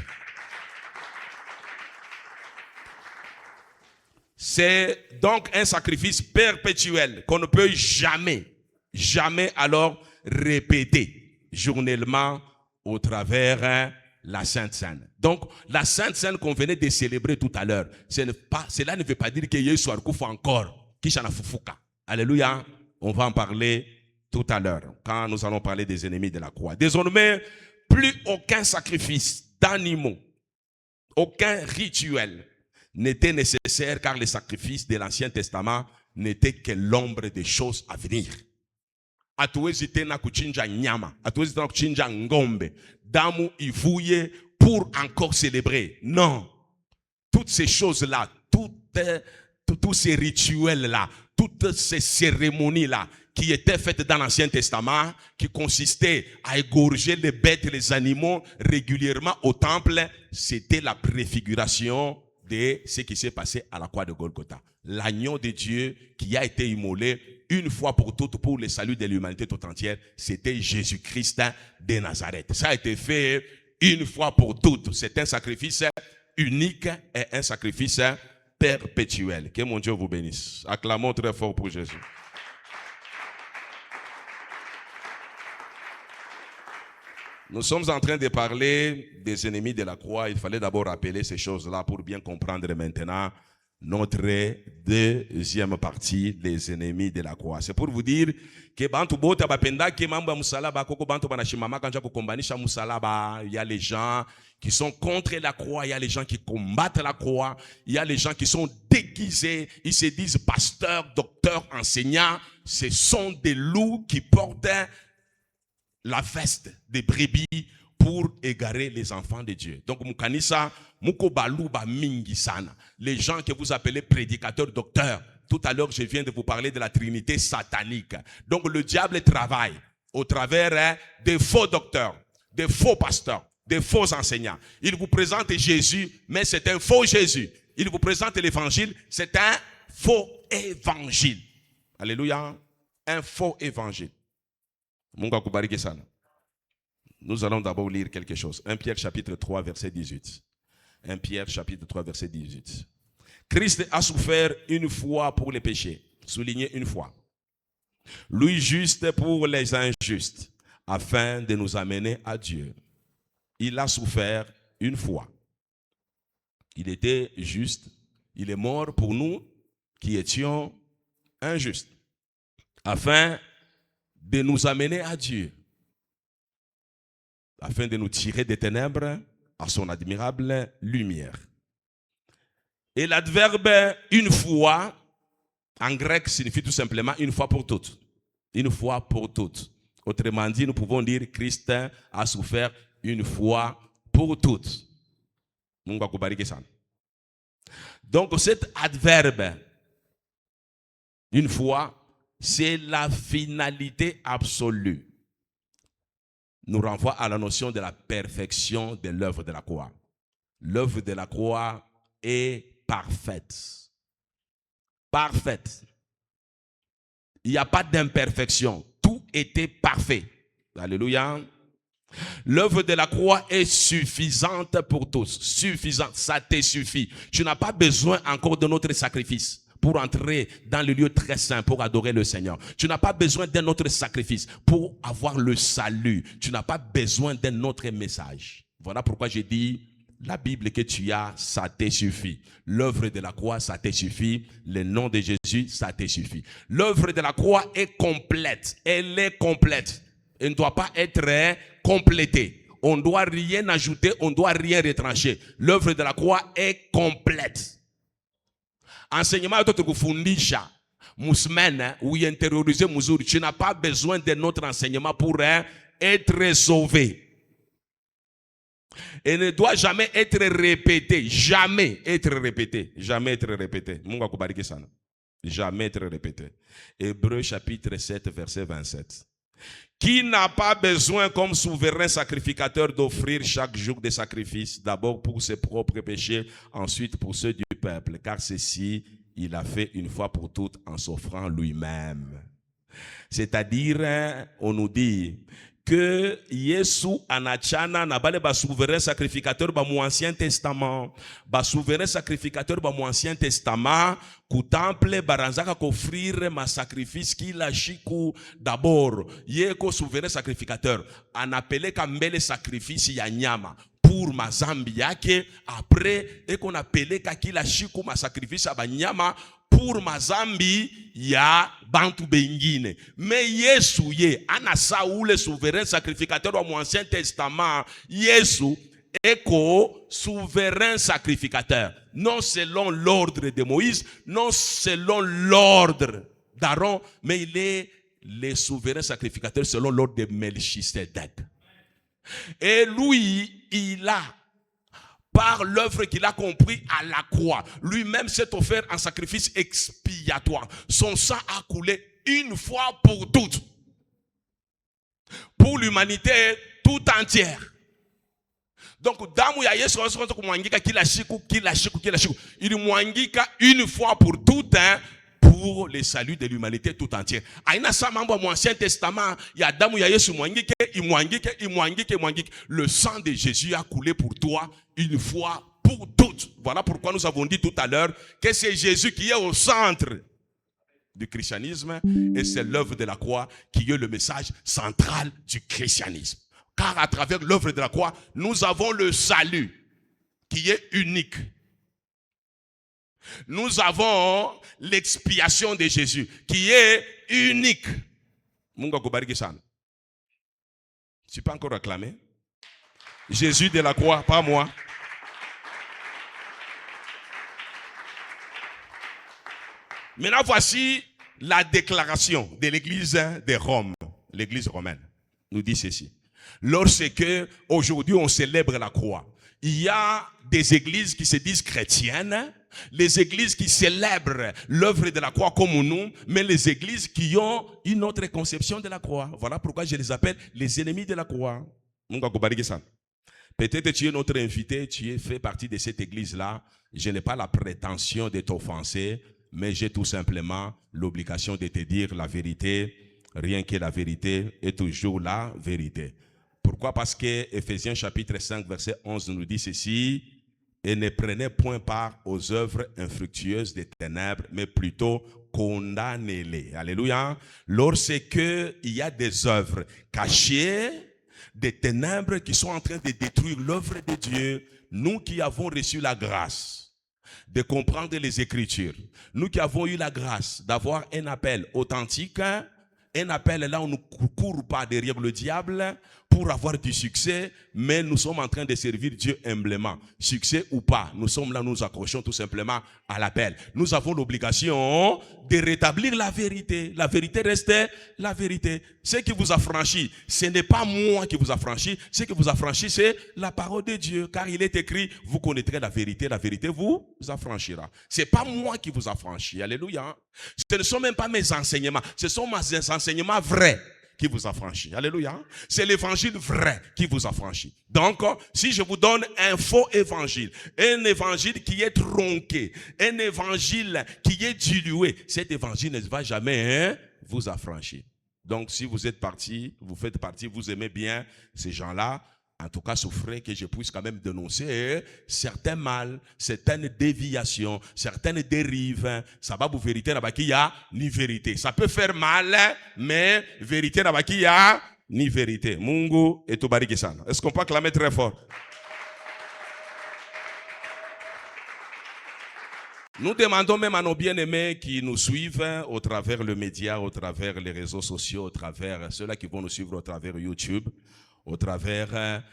C'est donc un sacrifice perpétuel qu'on ne peut jamais alors répéter journellement au travers la Sainte Seine. Donc, la Sainte Seine qu'on venait de célébrer tout à l'heure, cela ne veut pas dire que Yesu akufa encore, kishana fufuka. Alléluia. On va en parler tout à l'heure, quand nous allons parler des ennemis de la croix. Désormais, plus aucun sacrifice d'animaux, aucun rituel n'était nécessaire, car les sacrifices de l'Ancien Testament n'étaient que l'ombre des choses à venir. Hatuwezi tena kuchinja nyama, hatuwezi tena kuchinja ngombe, damu ivuye pour encore célébrer. Non. Toutes ces choses-là, tous ces rituels-là, toutes ces cérémonies-là qui étaient faites dans l'Ancien Testament, qui consistaient à égorger les bêtes et les animaux régulièrement au temple, c'était la préfiguration de ce qui s'est passé à la croix de Golgotha. L'agneau de Dieu qui a été immolé une fois pour toutes pour le salut de l'humanité tout entière, c'était Jésus-Christ de Nazareth. Ça a été fait une fois pour toutes. C'est un sacrifice unique et un sacrifice perpétuel. Que mon Dieu vous bénisse. Acclamons très fort pour Jésus. Nous sommes en train de parler des ennemis de la croix. Il fallait d'abord rappeler ces choses-là pour bien comprendre maintenant notre deuxième partie, les ennemis de la croix. C'est pour vous dire que bantu bote bapenda ke mambo ya musalaba koko bantu banashimama kanja kukombanisha musalaba. Il y a les gens qui sont contre la croix, il y a les gens qui combattent la croix, il y a les gens qui sont déguisés, ils se disent pasteurs, docteurs, enseignants. Ce sont des loups qui portent la veste des brebis pour égarer les enfants de Dieu. Donc, mukanisa, muko baluba mingi sana. Les gens que vous appelez prédicateurs, docteurs. Tout à l'heure, je viens de vous parler de la Trinité satanique. Donc, le diable travaille au travers des faux docteurs, des faux pasteurs, des faux enseignants. Il vous présente Jésus, mais c'est un faux Jésus. Il vous présente l'évangile, c'est un faux évangile. Alléluia. Un faux évangile. Munga kubariki sana. Nous allons d'abord lire quelque chose. 1 Pierre chapitre 3 verset 18. 1 Pierre chapitre 3 verset 18. Christ a souffert une fois pour les péchés. Souligné une fois. Lui juste pour les injustes, afin de nous amener à Dieu. Il a souffert une fois. Il était juste. Il est mort pour nous qui étions injustes, afin de nous amener à Dieu, afin de nous tirer des ténèbres à son admirable lumière. Et l'adverbe une fois, en grec, signifie tout simplement une fois pour toutes. Une fois pour toutes. Autrement dit, nous pouvons dire Christ a souffert une fois pour toutes. Donc cet adverbe, une fois, c'est la finalité absolue. nous renvoie à la notion de la perfection de l'œuvre de la croix. L'œuvre de la croix est parfaite. Parfaite. Il n'y a pas d'imperfection. Tout était parfait. Alléluia. L'œuvre de la croix est suffisante pour tous. Suffisante. Ça te suffit. Tu n'as pas besoin encore de notre sacrifice pour entrer dans le lieu très saint, pour adorer le Seigneur. Tu n'as pas besoin d'un autre sacrifice pour avoir le salut. Tu n'as pas besoin d'un autre message. Voilà pourquoi j'ai dit, la Bible que tu as, ça te suffit. L'œuvre de la croix, ça te suffit. Le nom de Jésus, ça te suffit. L'œuvre de la croix est complète. Elle est complète. Elle ne doit pas être complétée. On ne doit rien ajouter, on ne doit rien retrancher. L'œuvre de la croix est complète. Enseignement yote kufundisha musmene ou intérioriser muzuri. Tu n'as pas besoin de notre enseignement pour être sauvé. Et ne doit jamais être répété. Jamais être répété. Jamais être répété. Mungu akubariki sana. Jamais être répété. Hébreux chapitre 7 verset 27. Qui n'a pas besoin comme souverain sacrificateur d'offrir chaque jour des sacrifices, d'abord pour ses propres péchés, ensuite pour ceux du peuple, car ceci, il a fait une fois pour toutes en s'offrant lui-même. C'est-à-dire, on nous dit que Yesu anachana na bale ba souverain sacrificateur ba mu Ancien Testament, ba souverain sacrificateur ba mu Ancien Testament, ku temple baranzaka kofrire ma sacrifice kila shiku d'abord. Yeko souverain sacrificateur anapele kambele sacrifice ya nyama pour mazambi yake, après eko napeleka kila shiku ma sacrifice ya banyama pour mazambi ya bantu bengine. Mais Yesu ye anasa ule souverain sacrificateur wa mu Ancien Testament. Yesu eko souverain sacrificateur, non selon l'ordre de Moïse, non selon l'ordre d'Aaron, mais il est le souverain sacrificateur selon l'ordre de Melchisedec. Et lui, il a, par l'œuvre qu'il a compris à la croix, lui-même s'est offert en sacrifice expiatoire. Son sang a coulé une fois pour toutes, pour l'humanité tout entière. Donc, damu ya Yesu kumwangika kila siku. Il mwangika une fois pour toutes, pour le salut de l'humanité tout entière. Aina sa mambo mu Ancien Testament, ya damu ya Yesu mwangike. Le sang de Jésus a coulé pour toi une fois pour toutes. Voilà pourquoi nous avons dit tout à l'heure que c'est Jésus qui est au centre du christianisme et c'est l'œuvre de la croix qui est le message central du christianisme. Car à travers l'œuvre de la croix, nous avons le salut qui est unique. Nous avons l'expiation de Jésus qui est unique. Mungu akubariki sana. Tu peux encore acclamer? Jésus de la croix, pas moi. Maintenant, voici la déclaration de l'église de Rome. L'église romaine nous dit ceci. Lorsque aujourd'hui on célèbre la croix, il y a des églises qui se disent chrétiennes, les églises qui célèbrent l'œuvre de la croix comme nous, mais les églises qui ont une autre conception de la croix. Voilà pourquoi je les appelle les ennemis de la croix. Peut-être tu es notre invité, tu es fait partie de cette église-là. Je n'ai pas la prétention de t'offenser, mais j'ai tout simplement l'obligation de te dire la vérité. Rien que la vérité est toujours la vérité. Pourquoi? Parce que Ephésiens chapitre 5 verset 11 nous dit ceci: et ne prenez point part aux œuvres infructueuses des ténèbres, mais plutôt condamnez-les. Alléluia. Lorsque il y a des œuvres cachées, des ténèbres qui sont en train de détruire l'œuvre de Dieu, nous qui avons reçu la grâce de comprendre les Écritures, nous qui avons eu la grâce d'avoir un appel authentique, un appel là où on ne court pas derrière le diable pour avoir du succès, mais nous sommes en train de servir Dieu humblement. Succès ou pas, nous sommes là, nous accrochons tout simplement à l'appel. Nous avons l'obligation de rétablir la vérité. La vérité reste la vérité. Ce qui vous a franchi, ce n'est pas moi qui vous a franchi. Ce qui vous a franchi, c'est la parole de Dieu. Car il est écrit, vous connaîtrez la vérité vous affranchira. Ce n'est pas moi qui vous a franchi. Alléluia. Ce ne sont même pas mes enseignements. Ce sont mes enseignements vrais qui vous affranchit. Alléluia. C'est l'évangile vrai qui vous affranchit. Donc, si je vous donne un faux évangile, un évangile qui est tronqué, un évangile qui est dilué, cet évangile ne va jamais vous affranchir. Donc, si vous êtes parti, vous faites partie, vous aimez bien ces gens-là, en tout cas, souffrez que je puisse quand même dénoncer certains mal, certaines déviations, certaines dérives. Ça va vous vérité n'a pas qu'il y a ni vérité. Ça peut faire mal, mais vérité n'a pas qu'il y a ni vérité. Mungu et Tobariki sana. Est-ce qu'on peut acclamer très fort? Nous demandons même à nos bien-aimés qui nous suivent au travers le média, au travers les réseaux sociaux, au travers ceux-là qui vont nous suivre au travers YouTube, au travers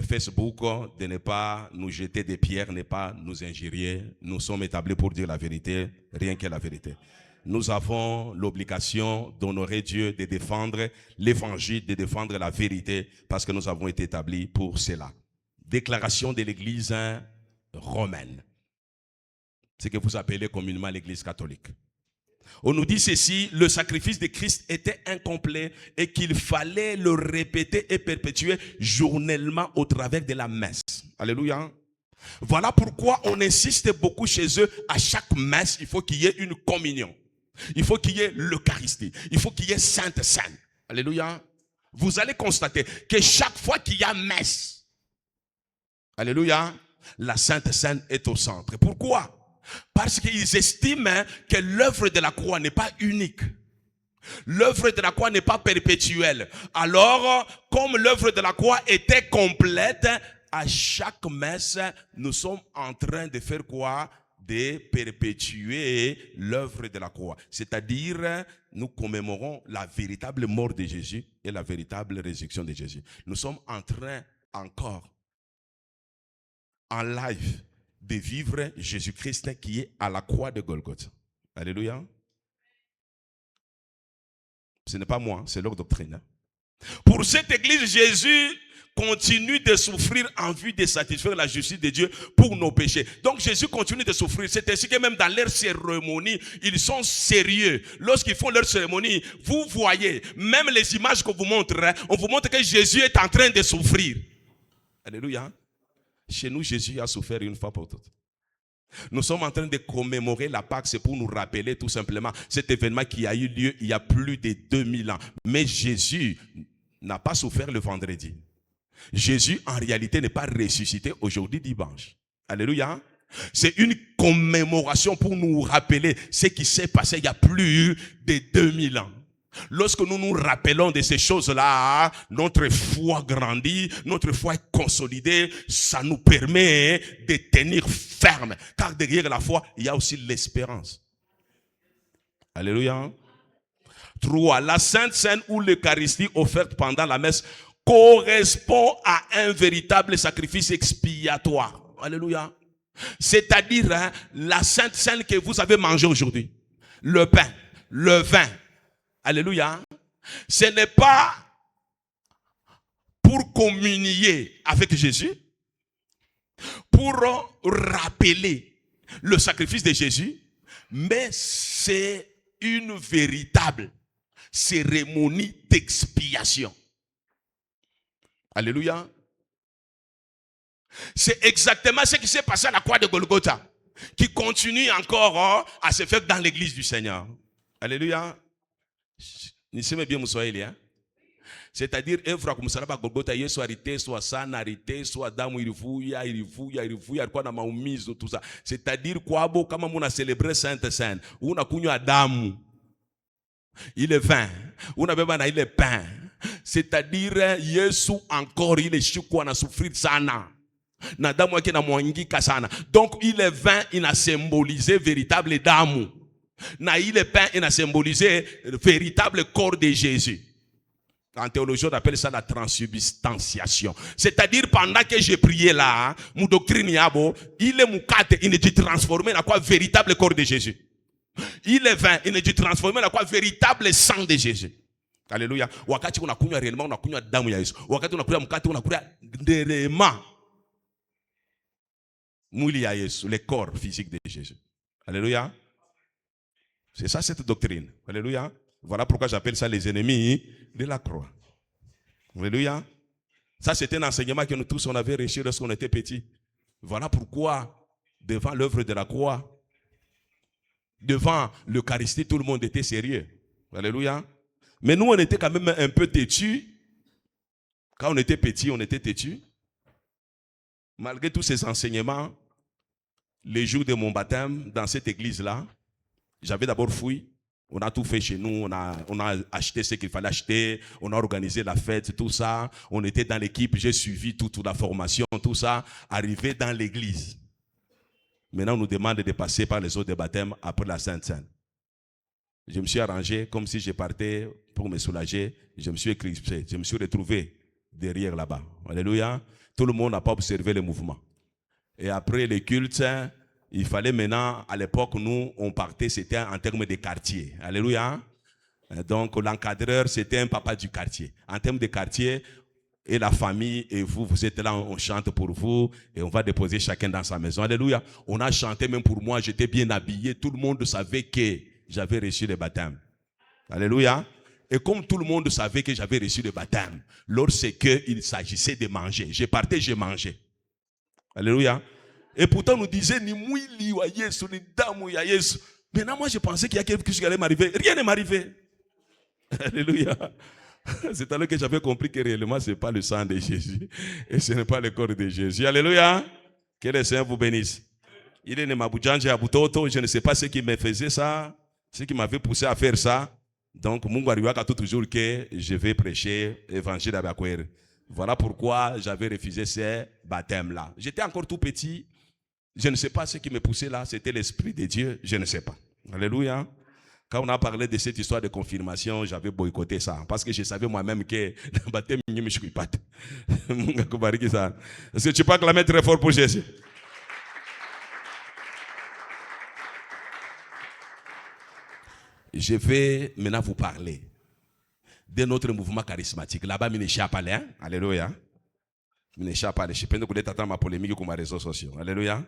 Facebook, de ne pas nous jeter des pierres, ne pas nous injurier. Nous sommes établis pour dire la vérité, rien que la vérité. Nous avons l'obligation d'honorer Dieu, de défendre l'évangile, de défendre la vérité, parce que nous avons été établis pour cela. Déclaration de l'Église romaine. Ce que vous appelez communément l'Église catholique. On nous dit ceci, le sacrifice de Christ était incomplet et qu'il fallait le répéter et perpétuer journellement au travers de la messe. Alléluia. Voilà pourquoi on insiste beaucoup chez eux, à chaque messe, il faut qu'il y ait une communion. Il faut qu'il y ait l'Eucharistie. Il faut qu'il y ait Sainte Seine. Alléluia. Vous allez constater que chaque fois qu'il y a messe, alléluia, la Sainte Seine est au centre. Pourquoi? Parce qu'ils estiment que l'œuvre de la croix n'est pas unique. L'œuvre de la croix n'est pas perpétuelle. Alors, comme l'œuvre de la croix était complète, à chaque messe, nous sommes en train de faire quoi? De perpétuer l'œuvre de la croix. C'est-à-dire, nous commémorons la véritable mort de Jésus et la véritable résurrection de Jésus. Nous sommes en train encore, en live, de vivre Jésus-Christ qui est à la croix de Golgotha. Alléluia. Ce n'est pas moi, c'est leur doctrine. Pour cette église, Jésus continue de souffrir en vue de satisfaire la justice de Dieu pour nos péchés. Donc Jésus continue de souffrir. C'est ainsi que même dans leur cérémonie, ils sont sérieux. Lorsqu'ils font leur cérémonie, vous voyez, même les images qu'on vous montre, on vous montre que Jésus est en train de souffrir. Alléluia. Chez nous, Jésus a souffert une fois pour toutes. Nous sommes en train de commémorer la Pâque, c'est pour nous rappeler tout simplement cet événement qui a eu lieu il y a plus de 2000 ans. Mais Jésus n'a pas souffert le vendredi. Jésus, en réalité, n'est pas ressuscité aujourd'hui dimanche. Alléluia. C'est une commémoration pour nous rappeler ce qui s'est passé il y a plus de 2000 ans. Lorsque nous nous rappelons de ces choses-là, notre foi grandit, notre foi est consolidée, ça nous permet de tenir ferme. Car derrière la foi, il y a aussi l'espérance. Alléluia. 3. La Sainte Seine ou l'Eucharistie offerte pendant la messe correspond à un véritable sacrifice expiatoire. Alléluia. C'est-à-dire la Sainte Seine que vous avez mangée aujourd'hui, le pain, le vin. Alléluia. Ce n'est pas pour communier avec Jésus, pour rappeler le sacrifice de Jésus, mais c'est une véritable cérémonie d'expiation. Alléluia. C'est exactement ce qui s'est passé à la croix de Golgotha, qui continue encore à se faire dans l'église du Seigneur. Alléluia. Niseme bien Mswahili, hein? C'est-à-dire œuvre comme ça Golgotha Yesu arité soit sana arité soit damu ilivuya alikuwa na maumizo tout ça. C'est-à-dire kwabo kama muna célébrer Sainte Seine, unakunywa damu ile vin, unabeba na ile pain. C'est-à-dire Yesu encore ile shikwa na souffrir sana. Na damu yake na mwangika sana. Donc ile vin ina symboliser véritable damu. Na ile pain ina symboliser le véritable corps de Jésus. En théologie, on appelle ça la transsubstantiation. C'est-à-dire, pendant que j'ai prié là, mon doctrine yabo, il est mukate, il est transformé dans quoi véritable corps de Jésus. Il est vain, il est transformé dans quoi véritable sang de Jésus. Alléluia. Wakati unakunywa réellement, unakunywa damu ya Yesu. Wakati unakunywa mkate, unakunywa réellement mwili ya Yesu, le corps physique de Jésus. Alléluia. C'est ça cette doctrine. Alléluia. Voilà pourquoi j'appelle ça les ennemis de la croix. Alléluia. Ça, c'était un enseignement que nous tous, on avait reçu lorsqu'on était petits. Voilà pourquoi, devant l'œuvre de la croix, devant l'Eucharistie, tout le monde était sérieux. Alléluia. Mais nous, on était quand même un peu têtus. Quand on était petits, on était têtus. Malgré tous ces enseignements, les jours de mon baptême, dans cette église-là, j'avais d'abord fouillé. On a tout fait chez nous, on a acheté ce qu'il fallait acheter, on a organisé la fête, tout ça. On était dans l'équipe, j'ai suivi toute la formation, tout ça. Arrivé dans l'église. Maintenant, on nous demande de passer par les eaux de baptême après la Sainte Seine. Je me suis arrangé comme si je partais pour me soulager. Je me suis éclipsé, je me suis retrouvé derrière là-bas. Alléluia. Tout le monde n'a pas observé le mouvement. Et après les cultes, il fallait maintenant, à l'époque, nous, on partait, c'était en termes de quartier. Alléluia. Donc, l'encadreur, c'était un papa du quartier. En termes de quartier, et la famille, et vous êtes là, on chante pour vous, et on va déposer chacun dans sa maison. Alléluia. On a chanté même pour moi, j'étais bien habillé. Tout le monde savait que j'avais reçu le baptême. Alléluia. Et comme tout le monde savait que j'avais reçu le baptême, lorsqu'il s'agissait de manger, je partais, je mangeais. Alléluia. Et pourtant, on nous disait, ni mouili ou Yesu, ni damu ya Yesu. Maintenant, moi, je pensais qu'il y a quelque chose qui allait m'arriver. Rien ne m'arrivait. Alléluia. C'est alors que j'avais compris que réellement, ce n'est pas le sang de Jésus. Et ce n'est pas le corps de Jésus. Alléluia. Que le Seigneur vous bénisse. Il est né Maboujanji à Butoto. Je ne sais pas ce qui me faisait ça, ce qui m'avait poussé à faire ça. Donc, Mungu aliwaka toujours que je vais prêcher l'évangile à Bakwere. Voilà pourquoi j'avais refusé ces baptêmes-là. J'étais encore tout petit. Je ne sais pas ce qui me poussait là. C'était l'Esprit de Dieu. Je ne sais pas. Alléluia. Quand on a parlé de cette histoire de confirmation, j'avais boycotté ça. Parce que je savais moi-même que le baptême, je ne suis pas. Est-ce que tu peux acclamer très fort pour Jésus? Je vais maintenant vous parler de notre mouvement charismatique. Là-bas, il n'échappe pas. Hein? Alléluia. Il n'échappe pas. Je pense que vous attendre ma polémique sur mes réseaux sociaux. Alléluia.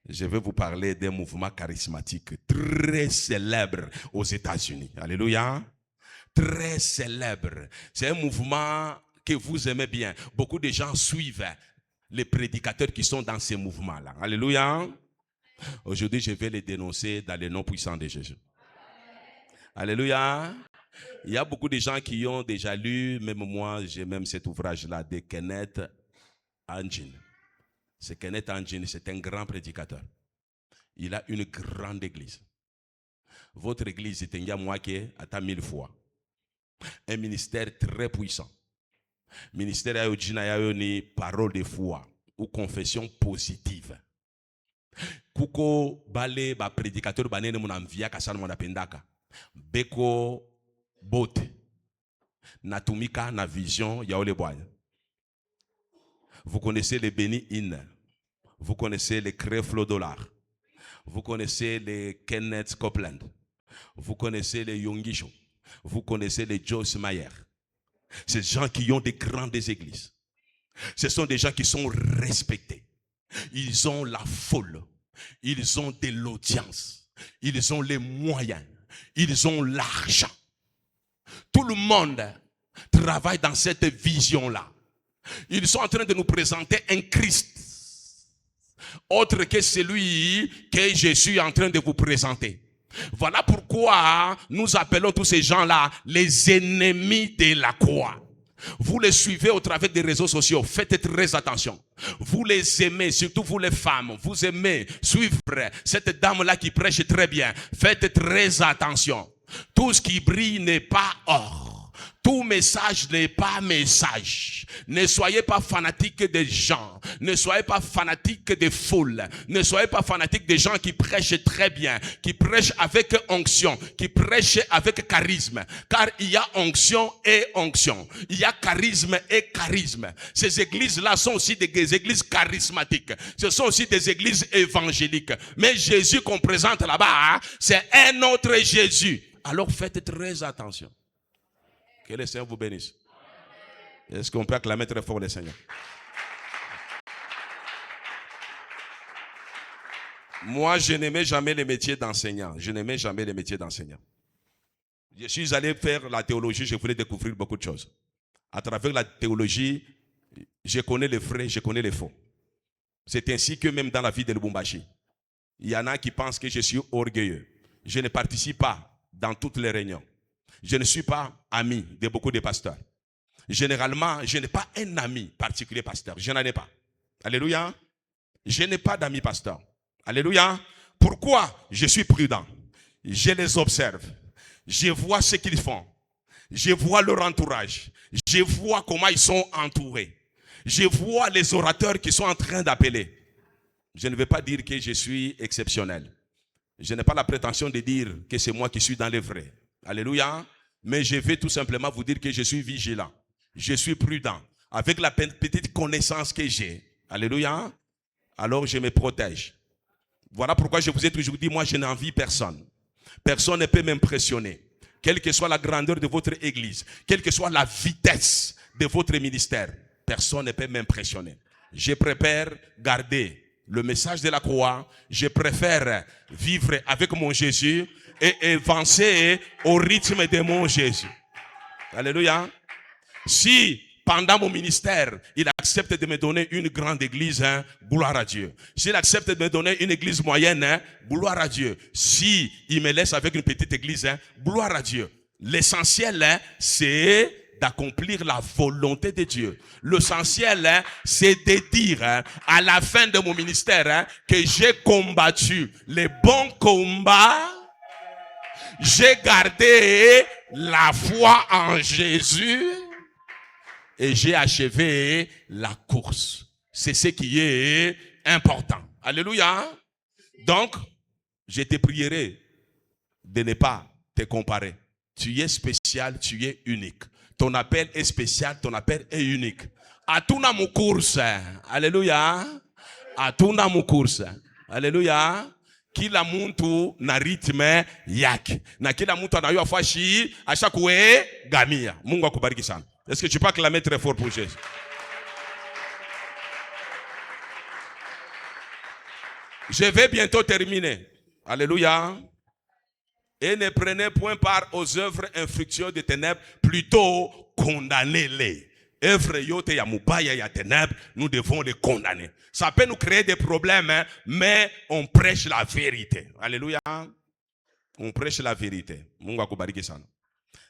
Je vais vous parler d'un mouvement charismatique très célèbre aux États-Unis. Alléluia. Très célèbre. C'est un mouvement que vous aimez bien. Beaucoup de gens suivent les prédicateurs qui sont dans ces mouvements-là. Alléluia. Aujourd'hui, je vais les dénoncer dans le nom puissant de Jésus. Alléluia. Il y a beaucoup de gens qui ont déjà lu, même moi, j'ai même cet ouvrage-là de Kenneth Hagin. C'est Kenneth Hagin, c'est un grand prédicateur. Il a une grande église. Votre église est un moitié à 1000 fois. Un ministère très puissant. Ministère a une parole de foi ou confession positive. Kuko bale ba prédicateur banene munamvia kasana mwanapendaka. Beko bote. Natumika na vision ya ole boya. Vous connaissez les Benny Hinn. Vous connaissez les Creflo Dollar. Vous connaissez les Kenneth Copeland. Vous connaissez les Yongisho. Vous connaissez les Joyce Meyer. Ces gens qui ont des grandes églises. Ce sont des gens qui sont respectés. Ils ont la foule. Ils ont de l'audience. Ils ont les moyens. Ils ont l'argent. Tout le monde travaille dans cette vision-là. Ils sont en train de nous présenter un Christ autre que celui que je suis en train de vous présenter. Voilà pourquoi nous appelons tous ces gens-là les ennemis de la croix. Vous les suivez au travers des réseaux sociaux. Faites très attention. Vous les aimez, surtout vous les femmes. Vous aimez suivre cette dame-là qui prêche très bien. Faites très attention. Tout ce qui brille n'est pas or. Tout message n'est pas message. Ne soyez pas fanatique des gens. Ne soyez pas fanatique des foules. Ne soyez pas fanatique des gens qui prêchent très bien, qui prêchent avec onction, qui prêchent avec charisme. Car il y a onction et onction. Il y a charisme et charisme. Ces églises-là sont aussi des églises charismatiques. Ce sont aussi des églises évangéliques. Mais Jésus qu'on présente là-bas, c'est un autre Jésus. Alors faites très attention. Que le Seigneur vous bénisse. Est-ce qu'on peut acclamer très fort le Seigneur? Moi, je n'aimais jamais le métier d'enseignant. Je n'aimais jamais le métier d'enseignant. Je suis allé faire la théologie, je voulais découvrir beaucoup de choses. À travers la théologie, je connais les vrais, je connais les faux. C'est ainsi que même dans la vie de Lubumbashi, il y en a qui pensent que je suis orgueilleux. Je ne participe pas dans toutes les réunions. Je ne suis pas ami de beaucoup de pasteurs. Généralement, je n'ai pas un ami particulier pasteur. Je n'en ai pas. Alléluia. Je n'ai pas d'amis pasteur. Alléluia. Pourquoi? Je suis prudent. Je les observe. Je vois ce qu'ils font. Je vois leur entourage. Je vois comment ils sont entourés. Je vois les orateurs qui sont en train d'appeler. Je ne vais pas dire que je suis exceptionnel. Je n'ai pas la prétention de dire que c'est moi qui suis dans les vrais. Alléluia. Mais je vais tout simplement vous dire que je suis vigilant. Je suis prudent. Avec la petite connaissance que j'ai. Alléluia. Alors je me protège. Voilà pourquoi je vous ai toujours dit, moi je n'envie personne. Personne ne peut m'impressionner. Quelle que soit la grandeur de votre église, quelle que soit la vitesse de votre ministère, personne ne peut m'impressionner. Je préfère garder le message de la croix. Je préfère vivre avec mon Jésus et avancer au rythme de mon Jésus. Alléluia. Si pendant mon ministère, il accepte de me donner une grande église, gloire à Dieu. S'il accepte de me donner une église moyenne, gloire à Dieu. Si il me laisse avec une petite église, gloire à Dieu. L'essentiel, c'est d'accomplir la volonté de Dieu. L'essentiel, c'est de dire à la fin de mon ministère que j'ai combattu les bons combats. J'ai gardé la foi en Jésus. Et j'ai achevé la course. C'est ce qui est important. Alléluia. Donc, je te prierai de ne pas te comparer. Tu es spécial, tu es unique. Ton appel est spécial, ton appel est unique. Atuna mu course. Alléluia. Atuna mu course. Alléluia. Kila muntu na ritme yake. Na kila muntu anayua fashi ashakuwe gamia. Mungu akubariki sana. Est-ce que tu peux acclamer très fort pour Jésus? Je vais bientôt terminer. Alléluia. Et ne prenez point part aux œuvres infructueuses des ténèbres, plutôt condamnez-les. Œuvres yote ya mubaya ya ténèbres, nous devons les condamner. Ça peut nous créer des problèmes, mais on prêche la vérité. Alléluia. On prêche la vérité. Mungu akubariki sana.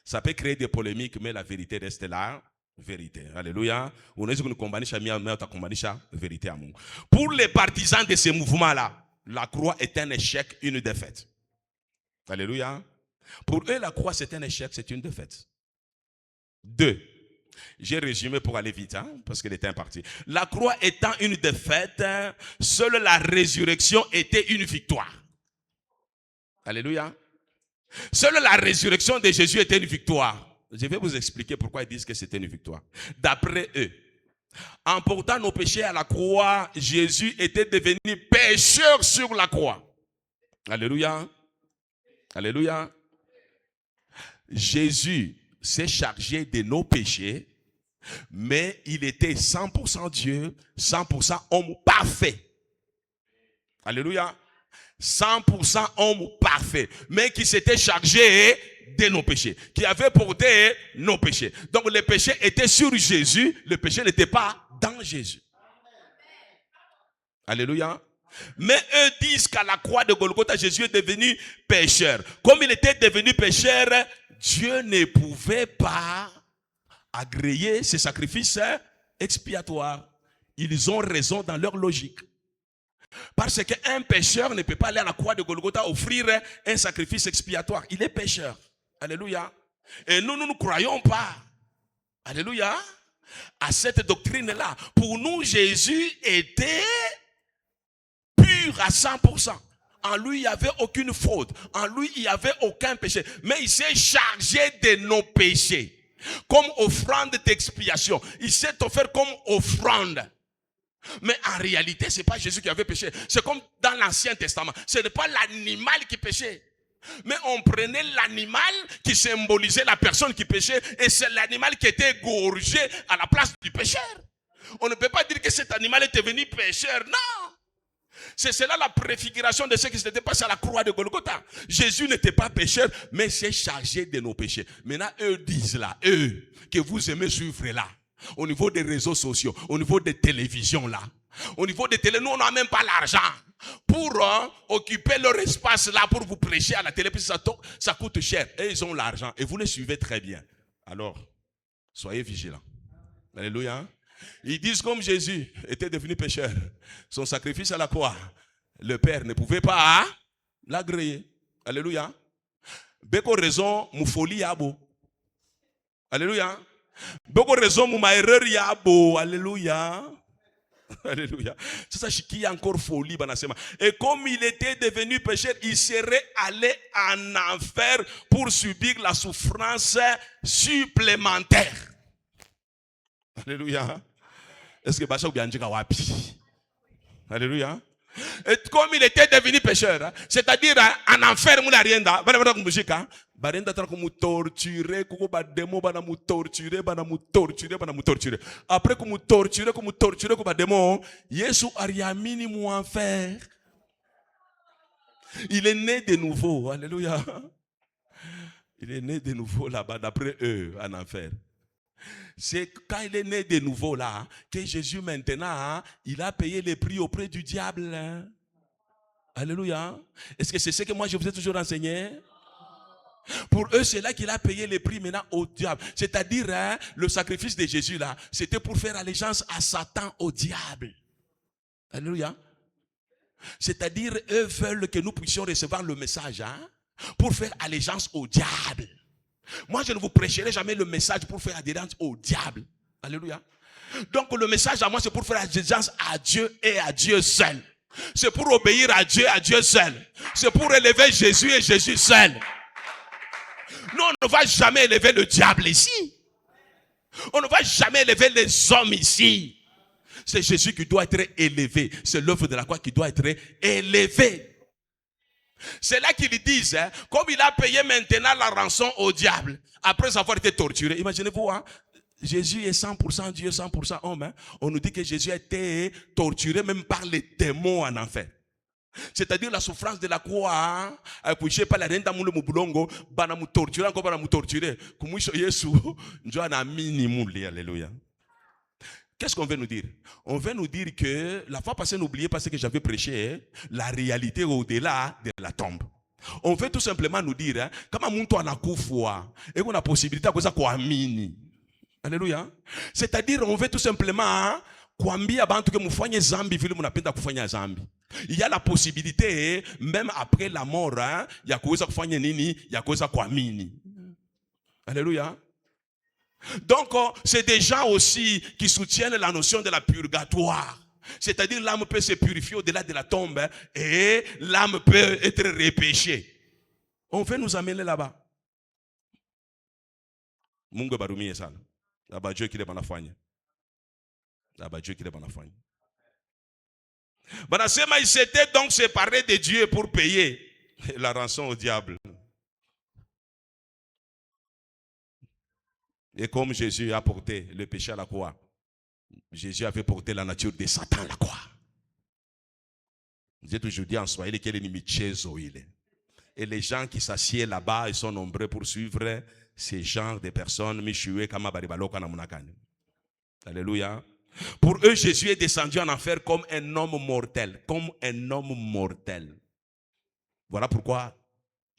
Ça peut créer des polémiques, mais la vérité reste la vérité. Alléluia. Pour les partisans de ces mouvements-là, la croix est un échec, une défaite. Alléluia. Pour eux, la croix, c'est un échec, c'est une défaite. 2. J'ai résumé pour aller vite, parce qu'il était imparti. La croix étant une défaite, seule la résurrection était une victoire. Alléluia. Seule la résurrection de Jésus était une victoire. Je vais vous expliquer pourquoi ils disent que c'était une victoire. D'après eux, en portant nos péchés à la croix, Jésus était devenu pécheur sur la croix. Alléluia. Alléluia. Jésus s'est chargé de nos péchés, mais il était 100% Dieu, 100% homme parfait. Alléluia. 100% homme parfait, mais qui s'était chargé de nos péchés, qui avait porté nos péchés. Donc les péchés étaient sur Jésus, le péché n'était pas dans Jésus. Alléluia. Mais eux disent qu'à la croix de Golgotha, Jésus est devenu pécheur. Comme il était devenu pécheur, Dieu ne pouvait pas agréer ces sacrifices expiatoires. Ils ont raison dans leur logique. Parce qu'un pécheur ne peut pas aller à la croix de Golgotha offrir un sacrifice expiatoire. Il est pécheur. Alléluia. Et nous ne croyons pas. Alléluia. À cette doctrine-là. Pour nous, Jésus était pur à 100%. En lui, il n'y avait aucune faute. En lui, il n'y avait aucun péché. Mais il s'est chargé de nos péchés. Comme offrande d'expiation. Il s'est offert comme offrande. Mais en réalité, ce n'est pas Jésus qui avait péché. C'est comme dans l'Ancien Testament. Ce n'est pas l'animal qui péchait. Mais on prenait l'animal qui symbolisait la personne qui péchait. Et c'est l'animal qui était égorgé à la place du pécheur. On ne peut pas dire que cet animal est devenu pécheur. Non. C'est cela la préfiguration de ce qui s'était passé à la croix de Golgotha. Jésus n'était pas pécheur, mais s'est chargé de nos péchés. Maintenant, eux disent là, eux, que vous aimez suivre là, au niveau des réseaux sociaux, au niveau des télévisions là, au niveau des télé, nous on n'a même pas l'argent pour occuper leur espace là, pour vous prêcher à la télé, puis ça coûte cher. Et ils ont l'argent, et vous les suivez très bien. Alors, soyez vigilants. Alléluia. Ils disent comme Jésus était devenu pécheur, son sacrifice à la croix, le Père ne pouvait pas l'agréer. Alléluia. Beaucoup raison, mou folie yabo. Alléluia. Beaucoup raison, mou ma erreur yabo. Alléluia. Alléluia. C'est ça qui est encore folie. Et comme il était devenu pécheur, il serait allé en enfer pour subir la souffrance supplémentaire. Alléluia. Est-ce que Bacha ou bien Ndjika wapi? Alléluia. Et comme il était devenu pécheur, c'est-à-dire en enfer, mouna rienda, bana mujika, barenda tra comme torturer, koko ba démon bana mu torturer, bana mu torturer. Après comme torturer, comme ba démon, Yesu ariamini mu enfer. Il est né de nouveau. Alléluia. Il est né de nouveau là-bas, d'après eux, en enfer. C'est quand il est né de nouveau là, que Jésus maintenant, il a payé les prix auprès du diable. Alléluia. Est-ce que c'est ce que moi je vous ai toujours enseigné? Pour eux, c'est là qu'il a payé les prix maintenant au diable. C'est-à-dire, le sacrifice de Jésus là, c'était pour faire allégeance à Satan, au diable. Alléluia. C'est-à-dire, eux veulent que nous puissions recevoir le message pour faire allégeance au diable. Moi, je ne vous prêcherai jamais le message pour faire adhérence au diable. Alléluia. Donc, le message à moi, c'est pour faire adhérence à Dieu et à Dieu seul. C'est pour obéir à Dieu seul. C'est pour élever Jésus et Jésus seul. Nous, on ne va jamais élever le diable ici. On ne va jamais élever les hommes ici. C'est Jésus qui doit être élevé. C'est l'œuvre de la croix qui doit être élevée. C'est là qu'ils disent, comme il a payé maintenant la rançon au diable, après avoir été torturé. Imaginez-vous, Jésus est 100% Dieu, 100% homme. On nous dit que Jésus a été torturé même par les démons en enfer. C'est-à-dire la souffrance de la croix, couché par la reine d'amour le moulongo, bana mu torturer, encore bana mu torturer. Comme Jésus, Dieu a un minimum, alléluia. Qu'est-ce qu'on veut nous dire? On veut nous dire que la fois passée, n'oubliez pas ce que j'avais prêché, la réalité au-delà de la tombe. On veut tout simplement nous dire, comme un a nakufwa, et qu'on a possibilité de quoi mini. Alléluia. C'est-à-dire, on veut tout simplement kwambia bantu ke mufanye zambi vile munapenda kufanya zambi. Il y a la possibilité, même après la mort, ya kuweza kufanya nini, ya kuweza kuamini. Alléluia. Donc, c'est des gens aussi qui soutiennent la notion de la purgatoire. C'est-à-dire l'âme peut se purifier au-delà de la tombe et l'âme peut être repêchée. On veut nous amener là-bas. Mungu barumie sana. Là-bas Dieu qui est banafanya. Là-bas Dieu qui est banafanya. Banasema il s'était donc séparé de Dieu pour payer la rançon au diable. Et comme Jésus a porté le péché à la croix, Jésus avait porté la nature de Satan à la croix. J'ai toujours dit en Swahili qu'il est michezo il est. Et les gens qui s'assiedent là-bas, ils sont nombreux pour suivre ces genres de personnes. Alléluia. Pour eux, Jésus est descendu en enfer comme un homme mortel. Comme un homme mortel. Voilà pourquoi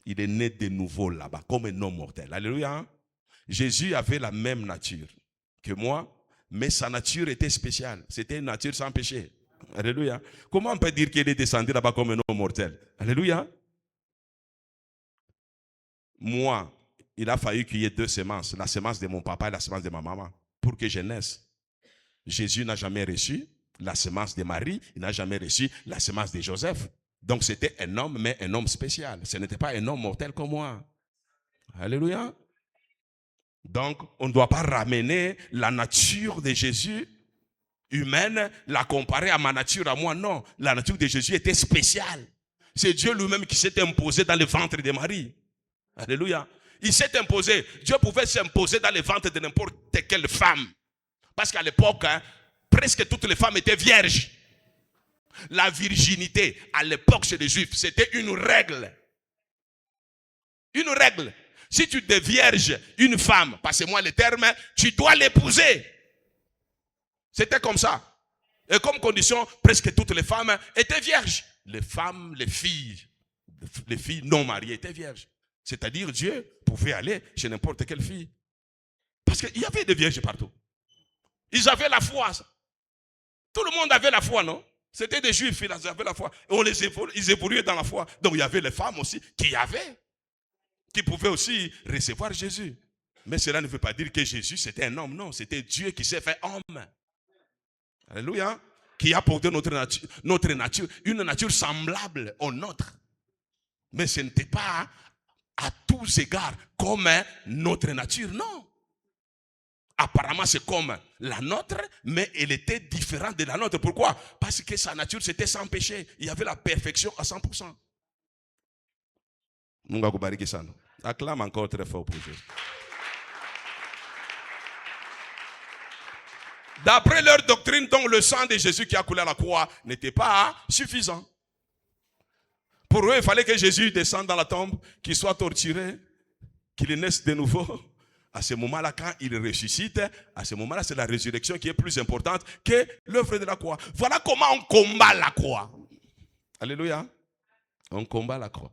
il est né de nouveau là-bas, comme un homme mortel. Alléluia. Jésus avait la même nature que moi, mais sa nature était spéciale. C'était une nature sans péché. Alléluia. Comment on peut dire qu'il est descendu là-bas comme un homme mortel? Alléluia. Moi, il a fallu qu'il y ait deux semences. La semence de mon papa et la semence de ma maman. Pour que je naisse. Jésus n'a jamais reçu la semence de Marie. Il n'a jamais reçu la semence de Joseph. Donc c'était un homme, mais un homme spécial. Ce n'était pas un homme mortel comme moi. Alléluia. Donc, on ne doit pas ramener la nature de Jésus humaine, la comparer à ma nature, à moi. Non, la nature de Jésus était spéciale. C'est Dieu lui-même qui s'est imposé dans le ventre de Marie. Alléluia. Il s'est imposé. Dieu pouvait s'imposer dans le ventre de n'importe quelle femme. Parce qu'à l'époque, presque toutes les femmes étaient vierges. La virginité, à l'époque chez les Juifs, c'était une règle. Une règle. Si tu te vierges une femme, passez-moi le terme, tu dois l'épouser. C'était comme ça. Et comme condition, presque toutes les femmes étaient vierges. Les femmes, les filles non mariées étaient vierges. C'est-à-dire Dieu pouvait aller chez n'importe quelle fille. Parce qu'il y avait des vierges partout. Ils avaient la foi. Tout le monde avait la foi, non? C'était des Juifs, ils avaient la foi. Et ils évoluaient dans la foi. Donc il y avait les femmes aussi qui pouvaient aussi recevoir Jésus. Mais cela ne veut pas dire que Jésus c'était un homme, non. C'était Dieu qui s'est fait homme. Alléluia. Qui a porté notre nature, une nature semblable au nôtre. Mais ce n'était pas à tous égards comme notre nature, non. Apparemment, c'est comme la nôtre, mais elle était différente de la nôtre. Pourquoi? Parce que sa nature, c'était sans péché. Il y avait la perfection à 100%. Acclame encore très fort pour Jésus. D'après leur doctrine, donc le sang de Jésus qui a coulé à la croix n'était pas suffisant. Pour eux, il fallait que Jésus descende dans la tombe, qu'il soit torturé, qu'il naisse de nouveau. À ce moment-là, quand il ressuscite, à ce moment-là, c'est la résurrection qui est plus importante que l'œuvre de la croix. Voilà comment on combat la croix. Alléluia. On combat la croix.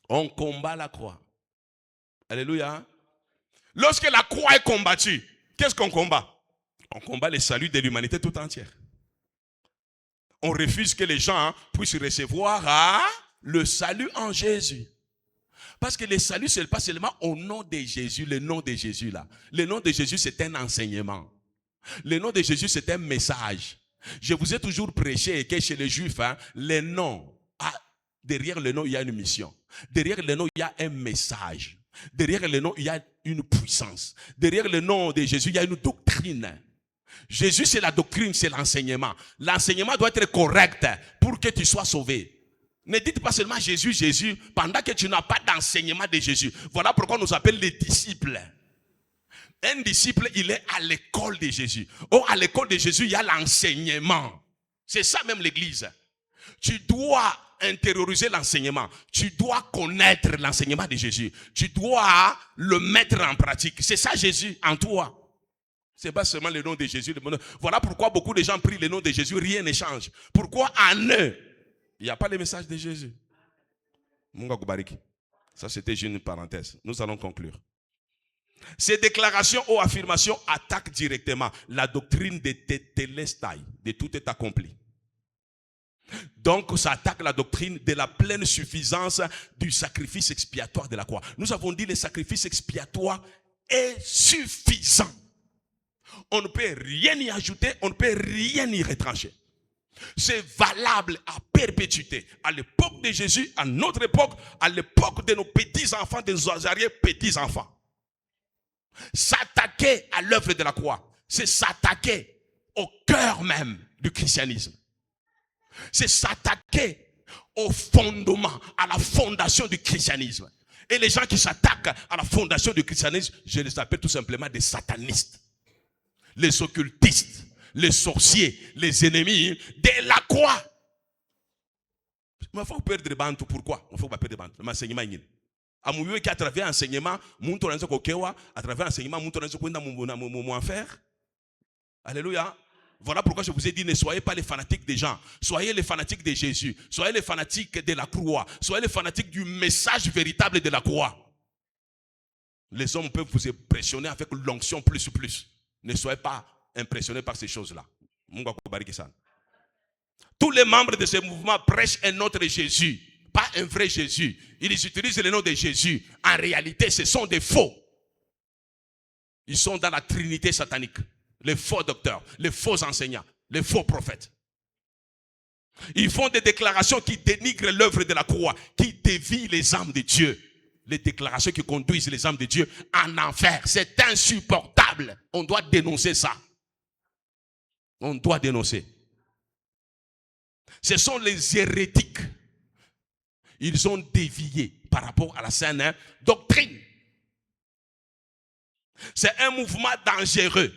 On combat la croix. Alléluia. Lorsque la croix est combattue, qu'est-ce qu'on combat? On combat le salut de l'humanité tout entière. On refuse que les gens puissent recevoir le salut en Jésus. Parce que le salut, ce n'est pas seulement au nom de Jésus, le nom de Jésus là. Le nom de Jésus, c'est un enseignement. Le nom de Jésus, c'est un message. Je vous ai toujours prêché que chez les Juifs, les noms, derrière le nom, il y a une mission. Derrière le nom, il y a un message. Derrière le nom, il y a une puissance. Derrière le nom de Jésus, il y a une doctrine. Jésus, c'est la doctrine, c'est l'enseignement. L'enseignement doit être correct pour que tu sois sauvé. Ne dites pas seulement Jésus, Jésus, pendant que tu n'as pas d'enseignement de Jésus. Voilà pourquoi on nous appelle les disciples. Un disciple, il est à l'école de Jésus. Or, à l'école de Jésus, il y a l'enseignement. C'est ça même l'église. Tu dois intérioriser l'enseignement. Tu dois connaître l'enseignement de Jésus. Tu dois le mettre en pratique. C'est ça Jésus en toi. C'est pas seulement le nom de Jésus. Voilà pourquoi beaucoup de gens prient le nom de Jésus, rien ne change. Pourquoi en eux, il n'y a pas le message de Jésus? Ça, c'était juste une parenthèse. Nous allons conclure. Ces déclarations ou affirmations attaquent directement la doctrine de Tételestai, de tout est accompli. Donc, ça attaque la doctrine de la pleine suffisance du sacrifice expiatoire de la croix. Nous avons dit que le sacrifice expiatoire est suffisant. On ne peut rien y ajouter, on ne peut rien y retrancher. C'est valable à perpétuité. À l'époque de Jésus, à notre époque, à l'époque de nos petits-enfants, de nos arrière-petits-enfants. S'attaquer à l'œuvre de la croix, c'est s'attaquer au cœur même du christianisme. C'est s'attaquer au fondement, à la fondation du christianisme. Et les gens qui s'attaquent à la fondation du christianisme, je les appelle tout simplement des satanistes. Les occultistes, les sorciers, les ennemis de la croix. Mais il faut perdre bantu. Pourquoi? Il ne faut pas perdre bantu. L'enseignement est à qu'à travers l'enseignement, à travers l'enseignement, enfer. Alléluia. Voilà pourquoi je vous ai dit, ne soyez pas les fanatiques des gens. Soyez les fanatiques de Jésus. Soyez les fanatiques de la croix. Soyez les fanatiques du message véritable de la croix. Les hommes peuvent vous impressionner avec l'onction plus. Ne soyez pas impressionnés par ces choses-là. Tous les membres de ce mouvement prêchent un autre Jésus, pas un vrai Jésus. Ils utilisent le nom de Jésus. En réalité, ce sont des faux. Ils sont dans la trinité satanique. Les faux docteurs, les faux enseignants, les faux prophètes. Ils font des déclarations qui dénigrent l'œuvre de la croix, qui dévient les âmes de Dieu. Les déclarations qui conduisent les âmes de Dieu en enfer. C'est insupportable. On doit dénoncer ça. On doit dénoncer. Ce sont les hérétiques. Ils ont dévié par rapport à la saine doctrine. C'est un mouvement dangereux,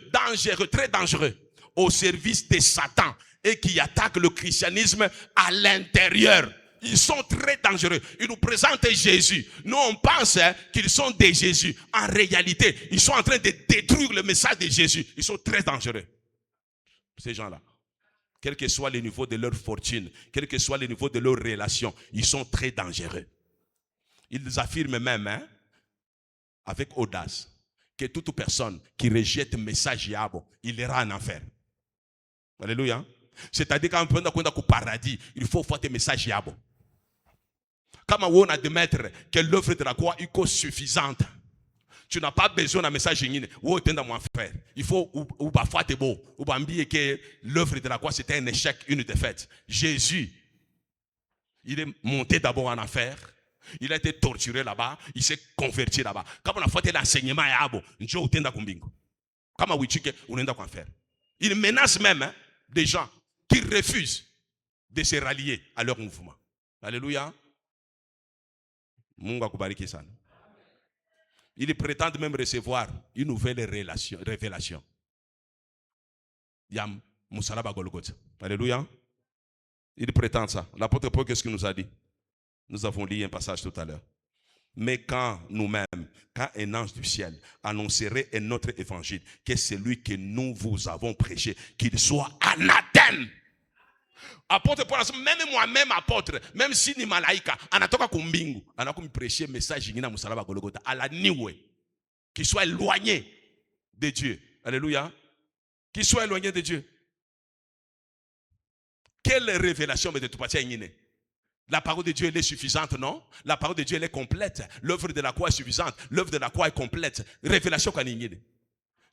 très dangereux, au service de Satan et qui attaquent le christianisme à l'intérieur. Ils sont très dangereux. Ils nous présentent Jésus. Nous, on pense qu'ils sont des Jésus. En réalité, ils sont en train de détruire le message de Jésus. Ils sont très dangereux. Ces gens-là. Quel que soit le niveau de leur fortune, quel que soit le niveau de leur relation, ils sont très dangereux. Ils affirment même, avec audace, que toute personne qui rejette le message Yabo, il ira en enfer. Alléluia. C'est-à-dire qu'en prenant au paradis, il faut faire des messages Yabo. Comme on a admettre que l'œuvre de la croix est suffisante. Tu n'as pas besoin d'un message Il faut ou que l'œuvre de la croix c'était un échec, une défaite. Jésus, il est monté d'abord en enfer. Il a été torturé là-bas. Il s'est converti là-bas. Comme on a fait l'enseignement à Abo, comme on faire. Il menace même des gens qui refusent de se rallier à leur mouvement. Alléluia. Mungu akubariki sana. Ils prétendent même recevoir une nouvelle révélation. Yam Musalaba Golgotha. Alléluia. Ils prétendent ça. L'apôtre Paul, qu'est-ce qu'il nous a dit? Nous avons lu un passage tout à l'heure. Mais quand nous-mêmes, quand un ange du ciel annoncerait un autre évangile, que celui que nous vous avons prêché, qu'il soit anathème. Apôtre Paul, même moi-même apôtre, même si ni malaika, anatoka kumbingu, anakomi prêcher message ingina musalaba Golgotha, à la niwe, qui soit éloigné de Dieu. Alléluia. Qui soit éloigné de Dieu. Quelle révélation de tout parti? La parole de Dieu elle est suffisante, non? La parole de Dieu elle est complète. L'œuvre de la croix est suffisante. L'œuvre de la croix est complète. Révélation kaningine.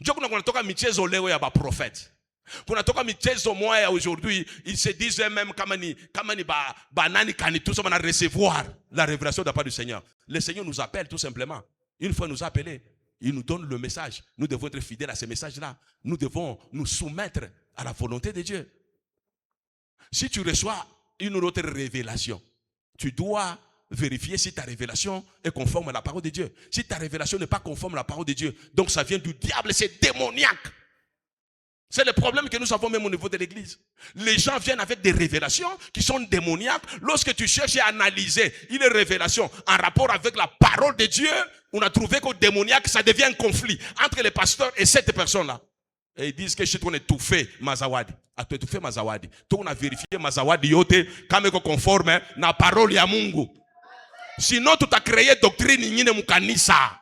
Dieu qu'on a toka michezo leo ya ba prophète. Qu'on a toka michezo moya aujourd'hui, ils se disent même kamani banani kani tout ça on a recevoir la révélation de la part du Seigneur. Le Seigneur nous appelle tout simplement. Une fois nous appelé, il nous donne le message. Nous devons être fidèles à ce message-là. Nous devons nous soumettre à la volonté de Dieu. Si tu reçois une autre révélation, tu dois vérifier si ta révélation est conforme à la parole de Dieu. Si ta révélation n'est pas conforme à la parole de Dieu, donc ça vient du diable, c'est démoniaque. C'est le problème que nous avons même au niveau de l'église. Les gens viennent avec des révélations qui sont démoniaques. Lorsque tu cherches à analyser une révélation en rapport avec la parole de Dieu, on a trouvé qu'au démoniaque, ça devient un conflit entre les pasteurs et cette personne-là. Et ils disent que chez toi on étouffé Mazawadi. A tu étouffé Mazawadi. Toi on a vérifié Mazawadi yote comme est conforme na parole ya Mungu. Sinon tu as créé doctrine nyingine mukanisa.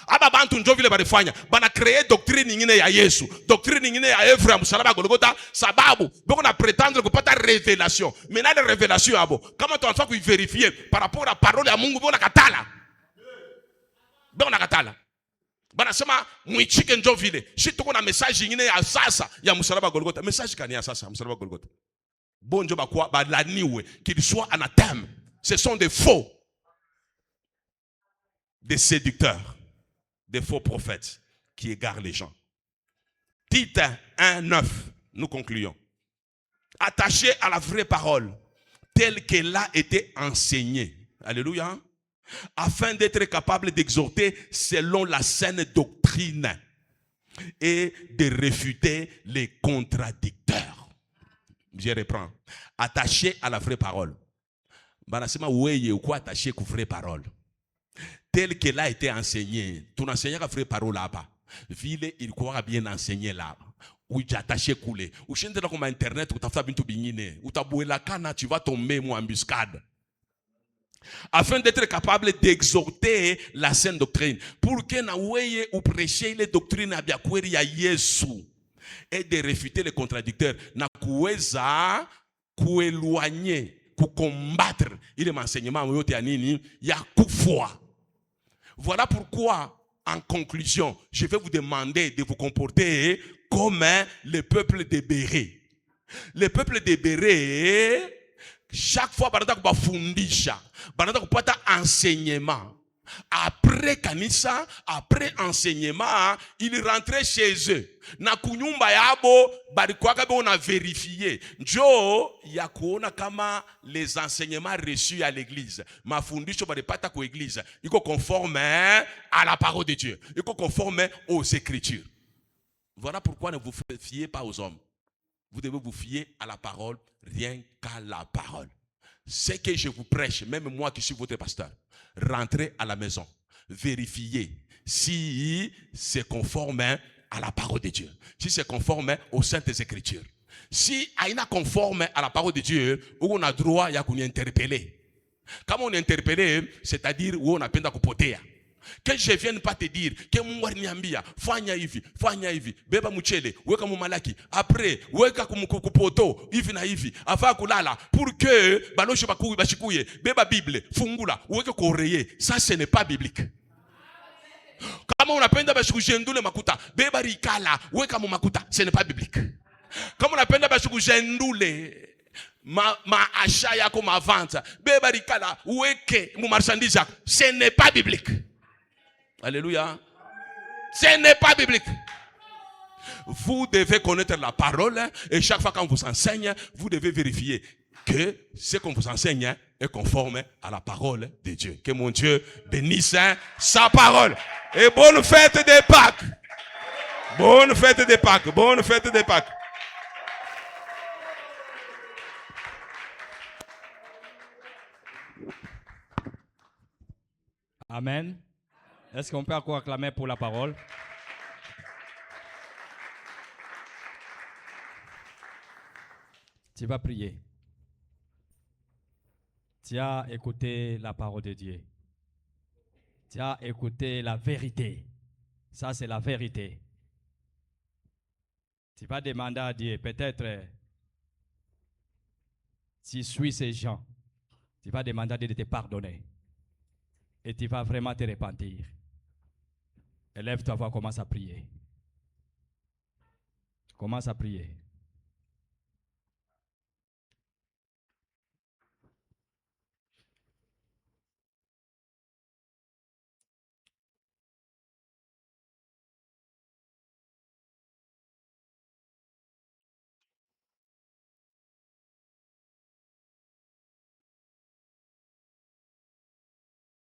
Aba bantu njo vile barifanya. Bana créé doctrine nyingine ya Yesu. Doctrine nyingine ya Ephraim msalaba Golgotha sababu boko na prétendre kupata révélation. Maintenant les révélations abo. Comment tu vas vérifier par rapport à la parole ya Mungu bona katala. Bona katala. Banasema mwichike njo vile. Si tuko na message nyingine ya sasa ya msalaba Golgotha. Message kani ya sasa msalaba Golgotha. Bon njo bakwa balaniwe qu'il soit anathème. Ce sont des faux, des séducteurs, des faux prophètes qui égarent les gens. Tite 1:9, nous concluons. Attaché à la vraie parole telle qu'elle a été enseignée. Alléluia. Afin d'être capable d'exhorter selon la saine doctrine et de réfuter les contradicteurs. Je reprends. Attaché à la vraie parole. Banasema weye ou quoi attaché à la vraie parole. Telle qu'elle a été enseignée. Tu n'enseignes la vraie parole là-bas. Ville, il croit bien enseigner là. Ou tu attaché coulé. Ou tu es comme internet, ou tu as fait bintou bingine. Ou tu as boué la canne, tu vas tomber en embuscade. Afin d'être capable d'exhorter la saine doctrine. Pour que na weye ou prêcher les doctrines à biakweri ya Yesu. Et de réfuter les contradicteurs. Na kuweza kuéloigner. Pour combattre il m'enseignement yote ya nini ya kufwa. Voilà pourquoi en conclusion je vais vous demander de vous comporter comme le peuple de Béré. Le peuple de Béré chaque fois banataka bafundisha banataka kupata enseignement. Après kanisa, après enseignement, ils rentraient chez eux. Na kunyumba yabo, barikuwaka be on a vérifié. Njo ya kuona kama les enseignements reçus à l'église. Mafundisho baripata ku église. Iko conforme à la parole de Dieu. Iko conforme aux écritures. Voilà pourquoi ne vous fiez pas aux hommes. Vous devez vous fier à la parole, rien qu'à la parole. Ce que je vous prêche, même moi qui suis votre pasteur, rentrez à la maison, vérifiez si c'est conforme à la parole de Dieu, si c'est conforme aux Saintes Écritures. Si aina conforme à la parole de Dieu, on a droit à nous interpeller. Comme on est interpellé, c'est-à-dire où on a peine à coupoter. Que je vienne pas te dire que Mungu aliniambia fanya hivi, beba mchele, weka mumalaki, après weka kupoto hivi na hivi, afa kulala pour que baloshe bashikuye, beba Bible, fungula, weka koreyer. Ça ce n'est pas biblique. Kama unapenda bashikujendule makuta, beba rikala, weka mu makuta, ce n'est pas biblique. Kama unapenda bashikujendule ma achat yako ma vente, beba rikala, weke mu marchandise yako, ce n'est pas biblique. Alléluia. Ce n'est pas biblique. Vous devez connaître la parole et chaque fois qu'on vous enseigne, vous devez vérifier que ce qu'on vous enseigne est conforme à la parole de Dieu. Que mon Dieu bénisse sa parole. Et bonne fête des Pâques. Bonne fête des Pâques. Bonne fête des Pâques. Amen. Est-ce qu'on peut encore acclamer pour la parole? Tu vas prier. Tu as écouté la parole de Dieu. Tu as écouté la vérité. Ça, c'est la vérité. Tu vas demander à Dieu, peut-être, si tu suis ces gens, tu vas demander à Dieu de te pardonner. Et tu vas vraiment te repentir. Élève-toi, commence à prier. Commence à prier.